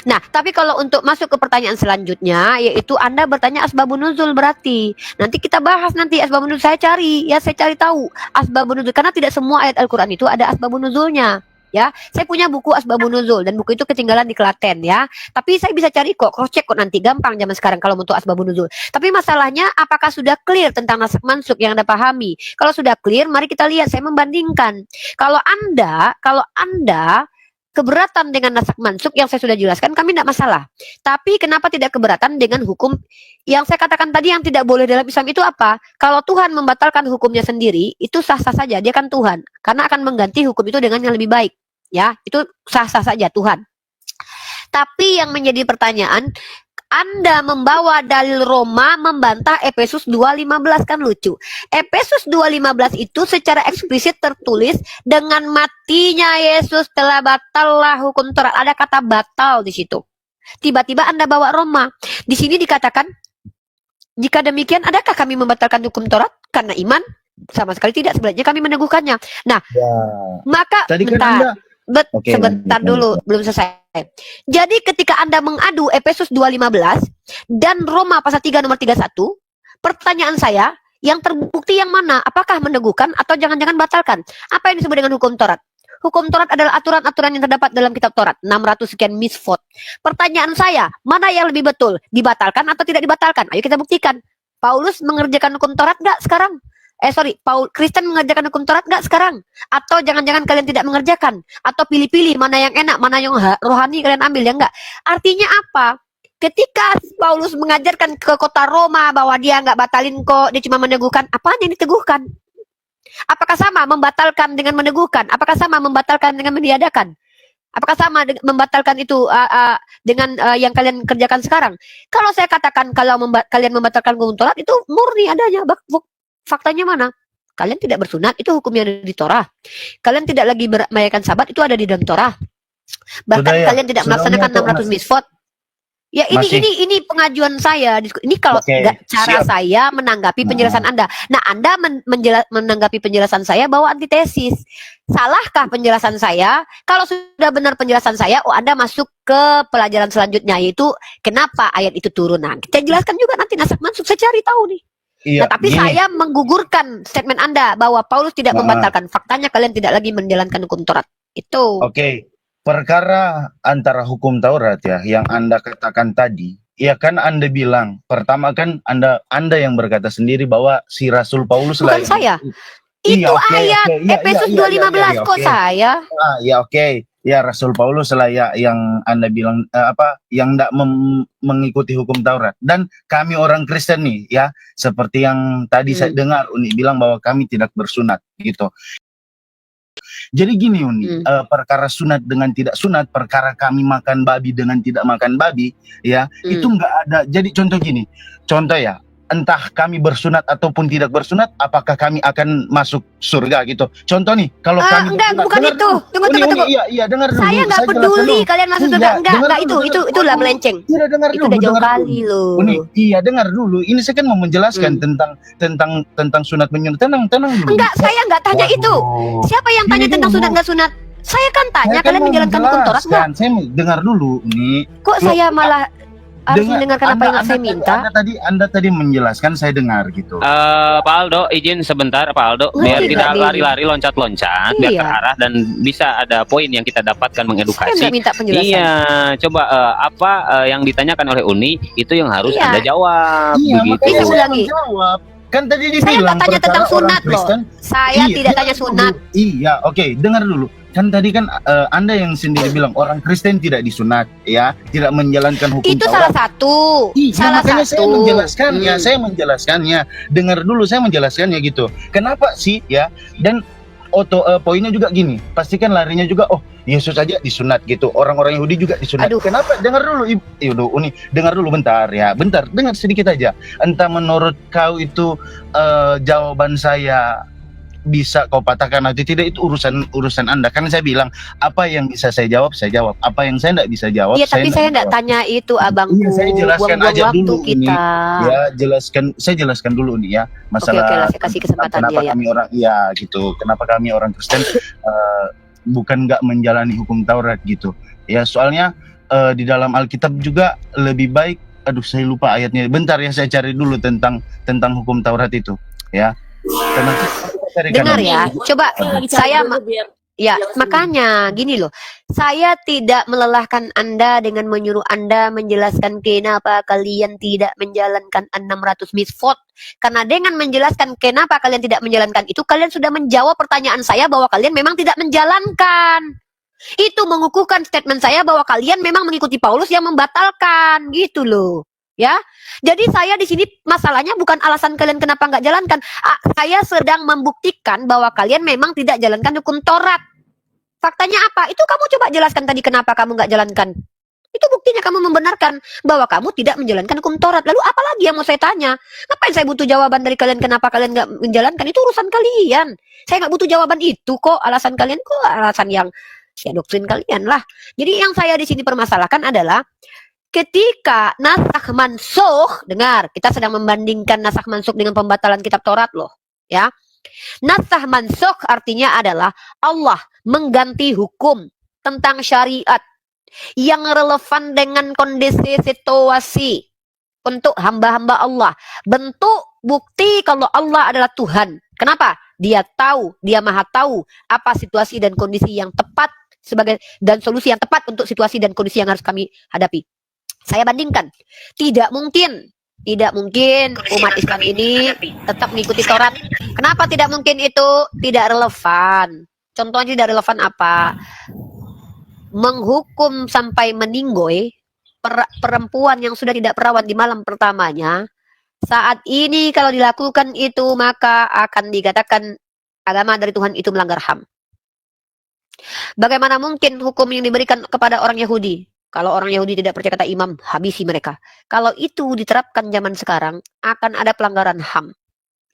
Nah, tapi kalau untuk masuk ke pertanyaan selanjutnya, yaitu Anda bertanya asbabun nuzul, berarti nanti kita bahas nanti asbabun nuzul. Saya cari tahu asbabun nuzul, karena tidak semua ayat Al-Quran itu ada asbabun nuzulnya. Ya, saya punya buku asbabun nuzul dan buku itu ketinggalan di Klaten ya. Tapi saya bisa cari kok, cross check kok nanti, gampang zaman sekarang kalau untuk asbabun nuzul. Tapi masalahnya apakah sudah clear tentang nasak mansuk yang Anda pahami? Kalau sudah clear, mari kita lihat, saya membandingkan. Kalau Anda keberatan dengan nasak mansuk yang saya sudah jelaskan, kami tidak masalah. Tapi kenapa tidak keberatan dengan hukum yang saya katakan tadi yang tidak boleh dalam Islam itu apa? Kalau Tuhan membatalkan hukumnya sendiri, itu sah-sah saja, dia kan Tuhan. Karena akan mengganti hukum itu dengan yang lebih baik. Ya, itu sah-sah saja Tuhan. Tapi yang menjadi pertanyaan, Anda membawa dalil Roma membantah Efesus 2:15, kan lucu. Efesus 2:15 itu secara eksplisit tertulis dengan matinya Yesus telah batallah hukum Taurat. Ada kata batal di situ. Tiba-tiba Anda bawa Roma. Di sini dikatakan, jika demikian adakah kami membatalkan hukum Taurat karena iman? Sama sekali tidak, sebenarnya kami meneguhkannya. Nah, maka tadi bentar. Kan Sebentar dulu, belum selesai. Jadi ketika Anda mengadu Efesus 2:15 dan Roma pasal 3 nomor 31, pertanyaan saya, yang terbukti yang mana? Apakah meneguhkan atau jangan-jangan batalkan? Apa yang disebut dengan hukum Taurat? Hukum Taurat adalah aturan-aturan yang terdapat dalam kitab Taurat, 600 sekian misfot. Pertanyaan saya, mana yang lebih betul? Dibatalkan atau tidak dibatalkan? Ayo kita buktikan. Paulus mengerjakan hukum Taurat nggak sekarang? Kristen mengerjakan hukum Taurat nggak sekarang? Atau jangan-jangan kalian tidak mengerjakan? Atau pilih-pilih mana yang enak, mana yang rohani kalian ambil, ya enggak? Artinya apa? Ketika Paulus mengajarkan ke kota Roma bahwa dia nggak batalin kok, dia cuma meneguhkan, apa yang diteguhkan? Apakah sama membatalkan dengan meneguhkan? Apakah sama membatalkan dengan meniadakan? Apakah sama membatalkan itu dengan yang kalian kerjakan sekarang? Kalau saya katakan kalau kalian membatalkan hukum Taurat, itu murni adanya. Faktanya mana? Kalian tidak bersunat, itu hukumnya ada di Torah. Kalian tidak lagi merayakan Sabat, itu ada di dalam Torah. Bahkan kalian tidak melaksanakan 600 misfot. Ya, ini pengajuan saya. Ini kalau cara saya menanggapi penjelasan Anda. Nah, Anda menanggapi penjelasan saya bahwa antitesis. Salahkah penjelasan saya? Kalau sudah benar penjelasan saya, Anda masuk ke pelajaran selanjutnya, yaitu kenapa ayat itu turun. Nah, kita jelaskan juga nanti nasak mansuk, saya cari tahu nih. Iya, nah, tapi saya menggugurkan statement Anda bahwa Paulus tidak membatalkan. Faktanya kalian tidak lagi menjalankan hukum Taurat. Itu. Perkara antara hukum Taurat ya, yang Anda katakan tadi, ya kan Anda bilang, pertama kan Anda yang berkata sendiri bahwa si Rasul Paulus bukan saya. Itu Iya, oke, ayat oke. Iya, Efesus iya, iya, iya, 2:15 iya, kok oke. saya. Ya oke, ya Rasul Paulus lah ya yang Anda bilang apa yang tidak mengikuti hukum Taurat dan kami orang Kristen nih ya seperti yang tadi saya dengar Uni bilang bahwa kami tidak bersunat gitu. Jadi gini Uni, perkara sunat dengan tidak sunat, perkara kami makan babi dengan tidak makan babi ya itu nggak ada. Jadi contoh ya. Entah kami bersunat ataupun tidak bersunat, apakah kami akan masuk surga gitu. Contoh nih, kalau kami enggak, bersunat, bukan dengar itu. dulu. Tunggu. Iya, dengar dulu. Saya nggak peduli kalian masuk surga. Enggak, itu lah melenceng. Tidak, dengar Itu dulu. udah jauh dengar kali dulu. loh. Uni, iya, dengar dulu. Ini saya kan mau menjelaskan tentang sunat menyunat. Tenang dulu. Enggak, saya nggak tanya itu. Siapa yang tanya tentang sunat nggak sunat? Saya kan tanya kalian menjalankan hukum Taurat nggak? Saya dengar dulu, Uni. Kok saya malah harus mendengarkan apa yang saya minta? Anda tadi menjelaskan, saya dengar gitu. Pak Aldo, izin sebentar Pak Aldo, biar tidak lari-lari loncat-loncat, biar terarah dan bisa ada poin yang kita dapatkan mengedukasi. Saya nggak minta penjelasan. Iya, coba apa yang ditanyakan oleh Uni itu yang harus Anda jawab. Iya, begitu. makanya saya menjawab. Kan tadi dibilang saya nggak tanya tentang sunat loh. Saya tidak tanya sunat. Iya, oke, dengar dulu. Kan tadi kan Anda yang sendiri bilang orang Kristen tidak disunat, ya, tidak menjalankan hukum itu Taurat. salah satu. Iya, salah makanya satu. saya menjelaskannya, saya menjelaskannya. Dengar dulu, saya menjelaskannya gitu. Kenapa sih, ya? Dan poinnya juga gini, pastikan larinya juga, oh Yesus aja disunat gitu, orang-orang Yahudi juga disunat. Kenapa? Dengar dulu, Uni, dengar dulu bentar ya, bentar, dengar sedikit aja. Entah menurut kau itu jawaban saya bisa kau patahkan atau tidak, itu urusan Anda. Karena saya bilang apa yang bisa saya jawab, apa yang saya tidak bisa jawab. Iya, tapi saya tidak tanya itu, abangku. Iya, saya jelaskan aja dulu kita. ini. Ya, saya jelaskan dulu nih ya masalah. Oke, saya kasih kesempatan kenapa dia, kami orang gitu. Kenapa kami orang Kristen bukan nggak menjalani hukum Taurat gitu. Ya, soalnya di dalam Alkitab juga lebih baik. Aduh, saya lupa ayatnya. Bentar ya, saya cari dulu tentang hukum Taurat itu. Ya. Dengar ya, coba saya ya makanya gini loh, saya tidak melelahkan Anda dengan menyuruh Anda menjelaskan kenapa kalian tidak menjalankan 600 mitzvot, karena dengan menjelaskan kenapa kalian tidak menjalankan itu, kalian sudah menjawab pertanyaan saya bahwa kalian memang tidak menjalankan. Itu mengukuhkan statement saya bahwa kalian memang mengikuti Paulus yang membatalkan gitu loh. Ya, jadi saya di sini masalahnya bukan alasan kalian kenapa nggak jalankan. Saya sedang membuktikan bahwa kalian memang tidak jalankan hukum Taurat. Faktanya apa? Itu kamu coba jelaskan tadi kenapa kamu nggak jalankan. Itu buktinya kamu membenarkan bahwa kamu tidak menjalankan hukum Taurat. Lalu apa lagi yang mau saya tanya? Ngapain saya butuh jawaban dari kalian kenapa kalian nggak menjalankan? Itu urusan kalian. Saya nggak butuh jawaban itu kok. Alasan kalian kok alasan yang ya doktrin kalian lah. Jadi yang saya di sini permasalahkan adalah ketika nasakh mansukh, dengar, kita sedang membandingkan nasakh mansukh dengan pembatalan kitab Taurat loh, ya. Nasakh mansukh artinya adalah Allah mengganti hukum tentang syariat yang relevan dengan kondisi situasi untuk hamba-hamba Allah. Bentuk bukti kalau Allah adalah Tuhan. Kenapa? Dia tahu, dia maha tahu apa situasi dan kondisi yang tepat dan solusi yang tepat untuk situasi dan kondisi yang harus kami hadapi. Saya bandingkan, tidak mungkin umat Islam ini tetap mengikuti Taurat. Kenapa tidak mungkin? Itu tidak relevan. Contohnya tidak relevan apa? Menghukum sampai meninggoy perempuan yang sudah tidak perawan di malam pertamanya. Saat ini kalau dilakukan itu maka akan dikatakan agama dari Tuhan itu melanggar HAM. Bagaimana mungkin hukum yang diberikan kepada orang Yahudi? Kalau orang Yahudi tidak percaya kata imam, habisi mereka. Kalau itu diterapkan zaman sekarang, akan ada pelanggaran HAM.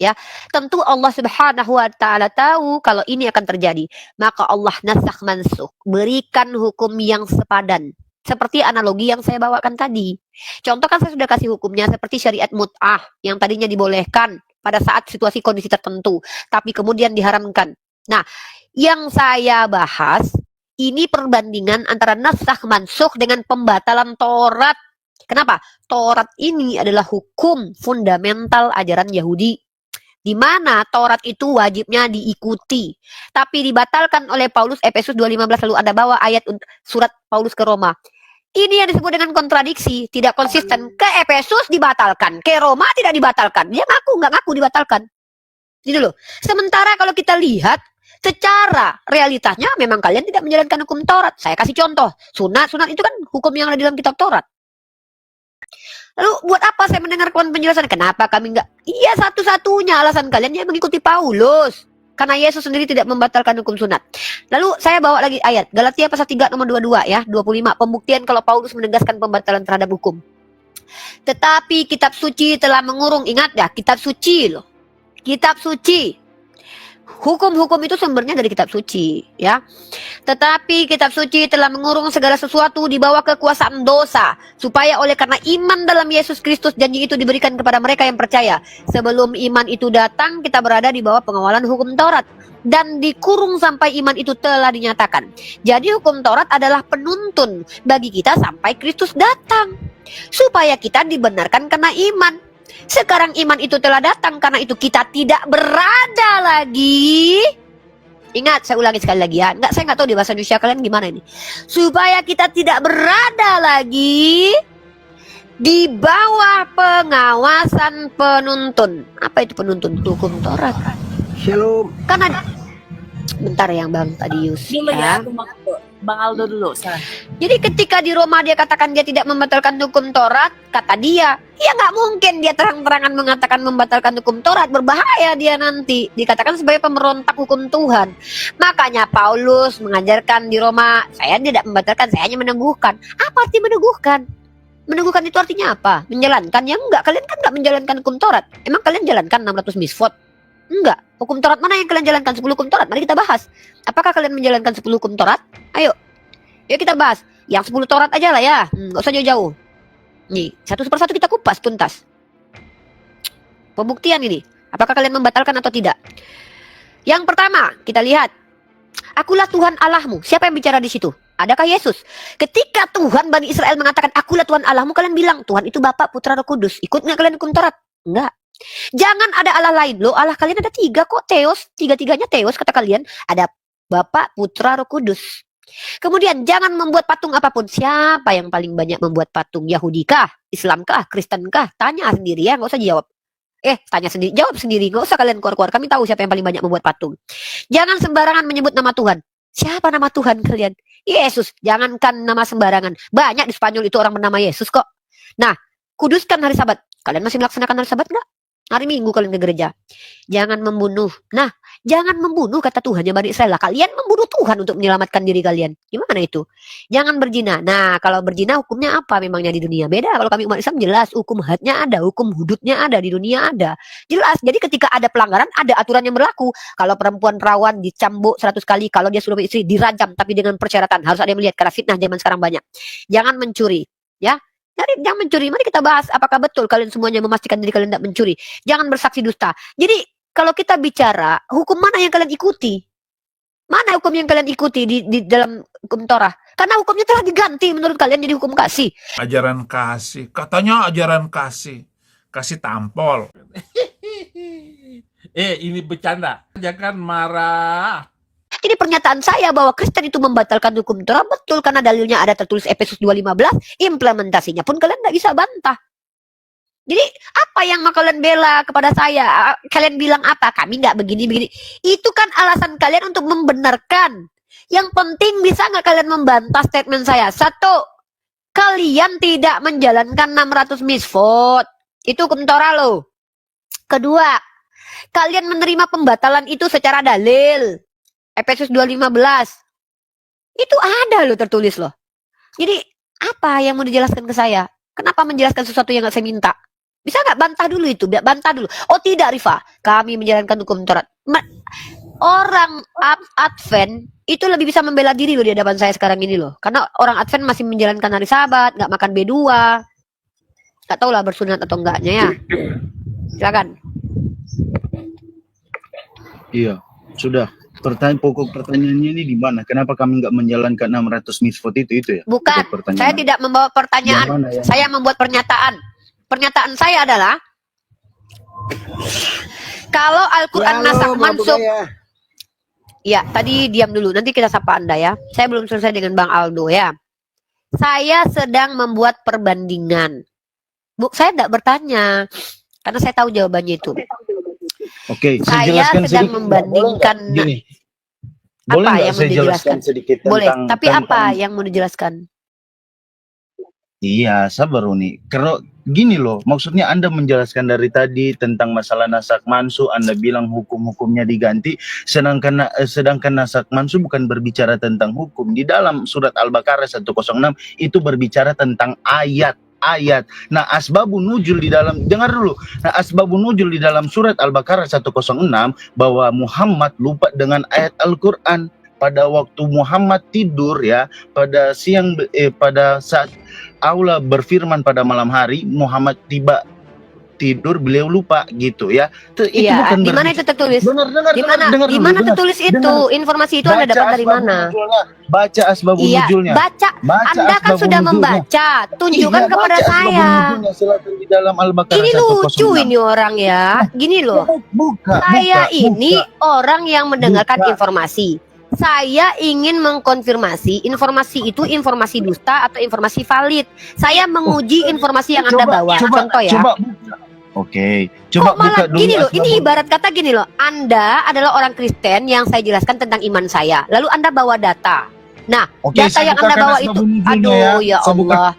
Ya, tentu Allah Subhanahu wa taala tahu kalau ini akan terjadi. Maka Allah nasakh mansukh, berikan hukum yang sepadan. Seperti analogi yang saya bawakan tadi. Contoh kan saya sudah kasih hukumnya seperti syariat mut'ah yang tadinya dibolehkan pada saat situasi kondisi tertentu, tapi kemudian diharamkan. Nah, yang saya bahas ini perbandingan antara nasakh mansukh dengan pembatalan Taurat. Kenapa? Taurat ini adalah hukum fundamental ajaran Yahudi, di mana Taurat itu wajibnya diikuti, tapi dibatalkan oleh Paulus. Efesus 2:15, lalu Anda bawa ayat surat Paulus ke Roma. Ini yang disebut dengan kontradiksi, tidak konsisten. Ke Efesus dibatalkan, ke Roma tidak dibatalkan. Dia nggak ngaku dibatalkan. Ini dulu. Sementara kalau kita lihat secara realitanya memang kalian tidak menjalankan hukum Taurat. Saya kasih contoh. Sunat itu kan hukum yang ada di dalam kitab Taurat. Lalu buat apa saya mendengarkan penjelasan? Kenapa kami enggak? Iya, satu-satunya alasan kalian ya mengikuti Paulus. Karena Yesus sendiri tidak membatalkan hukum sunat. Lalu saya bawa lagi ayat. Galatia pasal 3 nomor 22 ya. 25. Pembuktian kalau Paulus menegaskan pembatalan terhadap hukum. Tetapi kitab suci telah mengurung. Ingat ya, kitab suci loh. Kitab suci. Hukum-hukum itu sumbernya dari kitab suci ya. Tetapi kitab suci telah mengurung segala sesuatu di bawah kekuasaan dosa, supaya oleh karena iman dalam Yesus Kristus janji itu diberikan kepada mereka yang percaya. Sebelum iman itu datang, kita berada di bawah pengawalan hukum Taurat dan dikurung sampai iman itu telah dinyatakan. Jadi hukum Taurat adalah penuntun bagi kita sampai Kristus datang, supaya kita dibenarkan karena iman. Sekarang iman itu telah datang, karena itu kita tidak berada lagi. Ingat, saya ulangi sekali lagi ya. Saya nggak tahu di bahasa Indonesia kalian gimana ini. Supaya kita tidak berada lagi di bawah pengawasan penuntun. Apa itu penuntun? Hukum Taurat. Shalom. Karena bentar yang Bang Tadius dulu ya, Bang Aldo dulu. Jadi ketika di Roma dia katakan dia tidak membatalkan hukum Taurat, kata dia, ya nggak mungkin dia terang-terangan mengatakan membatalkan hukum Taurat, berbahaya dia nanti dikatakan sebagai pemberontak hukum Tuhan. Makanya Paulus mengajarkan di Roma, saya tidak membatalkan, saya hanya meneguhkan. Apa arti meneguhkan? Meneguhkan itu artinya apa? Menjalankan? Ya enggak, kalian kan nggak menjalankan hukum Taurat. Emang kalian jalankan 600 misfot? Enggak. Hukum Taurat mana yang kalian jalankan? 10 hukum Taurat. Mari kita bahas. Apakah kalian menjalankan 10 hukum Taurat? Ayo. Yuk kita bahas. Yang 10 Taurat aja lah ya. Nggak usah jauh-jauh. Nih, satu persatu kita kupas tuntas. Pembuktian ini. Apakah kalian membatalkan atau tidak? Yang pertama, kita lihat. Akulah Tuhan Allahmu. Siapa yang bicara di situ? Adakah Yesus? Ketika Tuhan Bani Israel mengatakan, akulah Tuhan Allahmu, kalian bilang, Tuhan itu Bapa, Putra, Roh Kudus. Ikut nggak kalian hukum Taurat? Enggak. Jangan ada Allah lain. Loh, Allah kalian ada 3 kok, Theos. 3-3-nya Theos kata kalian. Ada Bapa, Putra, Roh Kudus. Kemudian jangan membuat patung apapun. Siapa yang paling banyak membuat patung? Yahudi kah? Islam kah? Kristen kah? Tanya sendiri ya, nggak usah jawab. Tanya sendiri, jawab sendiri. Nggak usah kalian keluar-keluar. Kami tahu siapa yang paling banyak membuat patung. Jangan sembarangan menyebut nama Tuhan. Siapa nama Tuhan kalian? Yesus. Jangankan nama sembarangan. Banyak di Spanyol itu orang bernama Yesus kok. Nah, kuduskan hari Sabat. Kalian masih melaksanakan hari Sabat nggak? Hari Minggu kalian ke gereja. Jangan membunuh. Nah, jangan membunuh kata Tuhan yang Bani Israel. Kalian membunuh Tuhan untuk menyelamatkan diri kalian. Gimana itu? Jangan berzina. Nah, kalau berzina hukumnya apa memangnya di dunia? Beda. Kalau kami umat Islam jelas. Hukum hadnya ada. Hukum hududnya ada. Di dunia ada. Jelas. Jadi ketika ada pelanggaran, ada aturan yang berlaku. Kalau perempuan perawan dicambuk 100 kali. Kalau dia sudah beristri dirajam. Tapi dengan persyaratan. Harus ada yang melihat. Karena fitnah zaman sekarang banyak. Jangan mencuri. Ya. Jangan mencuri. Mari kita bahas apakah betul kalian semuanya memastikan diri kalian tidak mencuri. Jangan bersaksi dusta. Jadi kalau kita bicara hukum mana yang kalian ikuti? Mana hukum yang kalian ikuti di dalam hukum Torah? Karena hukumnya telah diganti menurut kalian jadi hukum kasih. Ajaran kasih. Katanya ajaran kasih. Kasih tampol. Ini bercanda. Jangan marah. Jadi pernyataan saya bahwa Kristen itu membatalkan hukum Torah betul karena dalilnya ada tertulis Efesus 2:15, implementasinya pun kalian nggak bisa bantah. Jadi apa yang mau kalian bela kepada saya? Kalian bilang apa? Kami nggak begini-begini. Itu kan alasan kalian untuk membenarkan. Yang penting bisa nggak kalian membantah statement saya? 1, kalian tidak menjalankan 600 misfot. Itu hukum Torah loh. 2, kalian menerima pembatalan itu secara dalil. Efesus 2:15. Itu ada loh tertulis loh. Jadi apa yang mau dijelaskan ke saya? Kenapa menjelaskan sesuatu yang nggak saya minta? Bisa nggak bantah dulu itu? Bantah dulu. Oh tidak Rifa, kami menjalankan hukum Taurat. Orang Advent itu lebih bisa membela diri loh di hadapan saya sekarang ini loh. Karena orang Advent masih menjalankan hari Sabat, nggak makan B2. Nggak tahu lah bersunat atau enggaknya ya. Silakan. Iya, sudah. Pokok pertanyaannya ini di mana? Kenapa kami nggak menjalankan 600 misfot itu ya? Bukan, saya tidak membawa pertanyaan. Saya membuat pernyataan. Pernyataan saya adalah kalau Al-Quran nasak mansuk. Ya, tadi diam dulu. Nanti kita sapa Anda ya. Saya belum selesai dengan Bang Aldo ya. Saya sedang membuat perbandingan. Saya tidak bertanya karena saya tahu jawabannya itu. Oke, saya Saya jelaskan sedang sedikit. membandingkan Gini, boleh apa nggak yang saya mau jelaskan dijelaskan? sedikit Boleh, tentang tapi apa yang mau dijelaskan? Iya, sabar Uni. Kalau gini loh, maksudnya Anda menjelaskan dari tadi tentang masalah nasak mansu, Anda bilang hukum-hukumnya diganti, sedangkan nasak mansu bukan berbicara tentang hukum. Di dalam surat Al-Baqarah 106 itu berbicara tentang ayat. Nah, asbabun nuzul di dalam, dengar dulu. Nah, asbabun nuzul di dalam surat Al-Baqarah 106 bahwa Muhammad lupa dengan ayat Al-Qur'an pada waktu Muhammad tidur ya, pada saat Allah berfirman pada malam hari, Muhammad tidur, beliau lupa gitu ya. Itu Iya, bukan di mana itu tertulis? Dengar Di mana tertulis itu? Informasi itu Anda dapat dari mana? Baca asbabun Iya, nuzulnya. baca. Baca Anda kan asbabun sudah nuzulnya. membaca. Tunjukkan Iya, kepada baca asbabun saya. nuzulnya, silakan di dalam Al-Baqarah Ini 106. lucu ini orang ya. Gini loh. Saya ini orang yang mendengarkan informasi. Saya ingin mengkonfirmasi informasi itu informasi dusta atau informasi valid. Saya menguji informasi yang Anda bawa. Contoh ya. Oke, coba Kok malah buka dulu gini loh, ini asbabun. ibarat kata gini loh. Anda adalah orang Kristen yang saya jelaskan tentang iman saya. Lalu Anda bawa data. Nah, Oke, data saya yang Anda bukakan bawa itu, asbabun nuzulnya aduh ya Saya buka- Allah.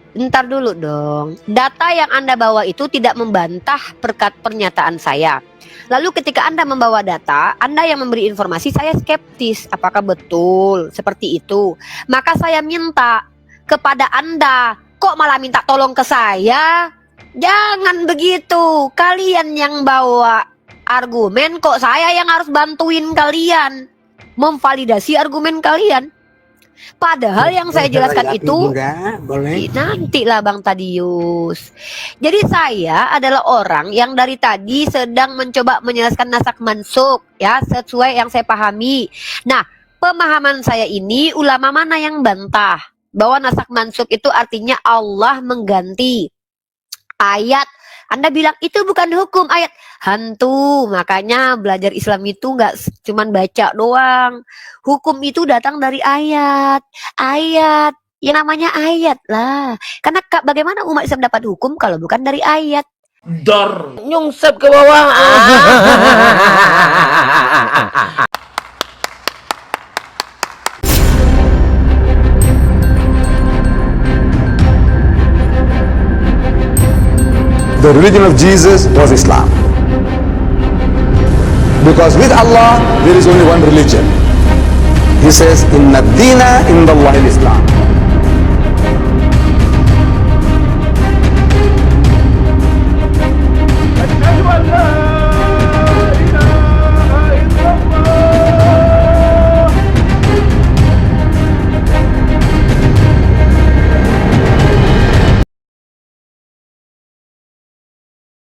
Bentar dulu dong. Data yang Anda bawa itu tidak membantah pernyataan saya. Lalu ketika Anda membawa data, Anda yang memberi informasi, saya skeptis. Apakah betul seperti itu? Maka saya minta kepada Anda, kok malah minta tolong ke saya? Jangan begitu. Kalian yang bawa argumen, kok saya yang harus bantuin kalian memvalidasi argumen kalian. Padahal yang saya jelaskan itu nantilah Bang Tadius. Jadi saya adalah orang yang dari tadi sedang mencoba menjelaskan nasak mansuk ya, sesuai yang saya pahami. Nah, pemahaman saya ini ulama mana yang bantah bahwa nasak mansuk itu artinya Allah mengganti ayat. Anda bilang itu bukan hukum, ayat hantu. Makanya belajar Islam itu nggak cuman baca doang. Hukum itu datang dari ayat. Yang namanya ayat lah. Karena bagaimana umat Islam dapat hukum kalau bukan dari ayat? Dor. Nyungsep ke bawah. The religion of Jesus was Islam. Because with Allah, there is only one religion. He says, Inna dina indallahi al-Islam.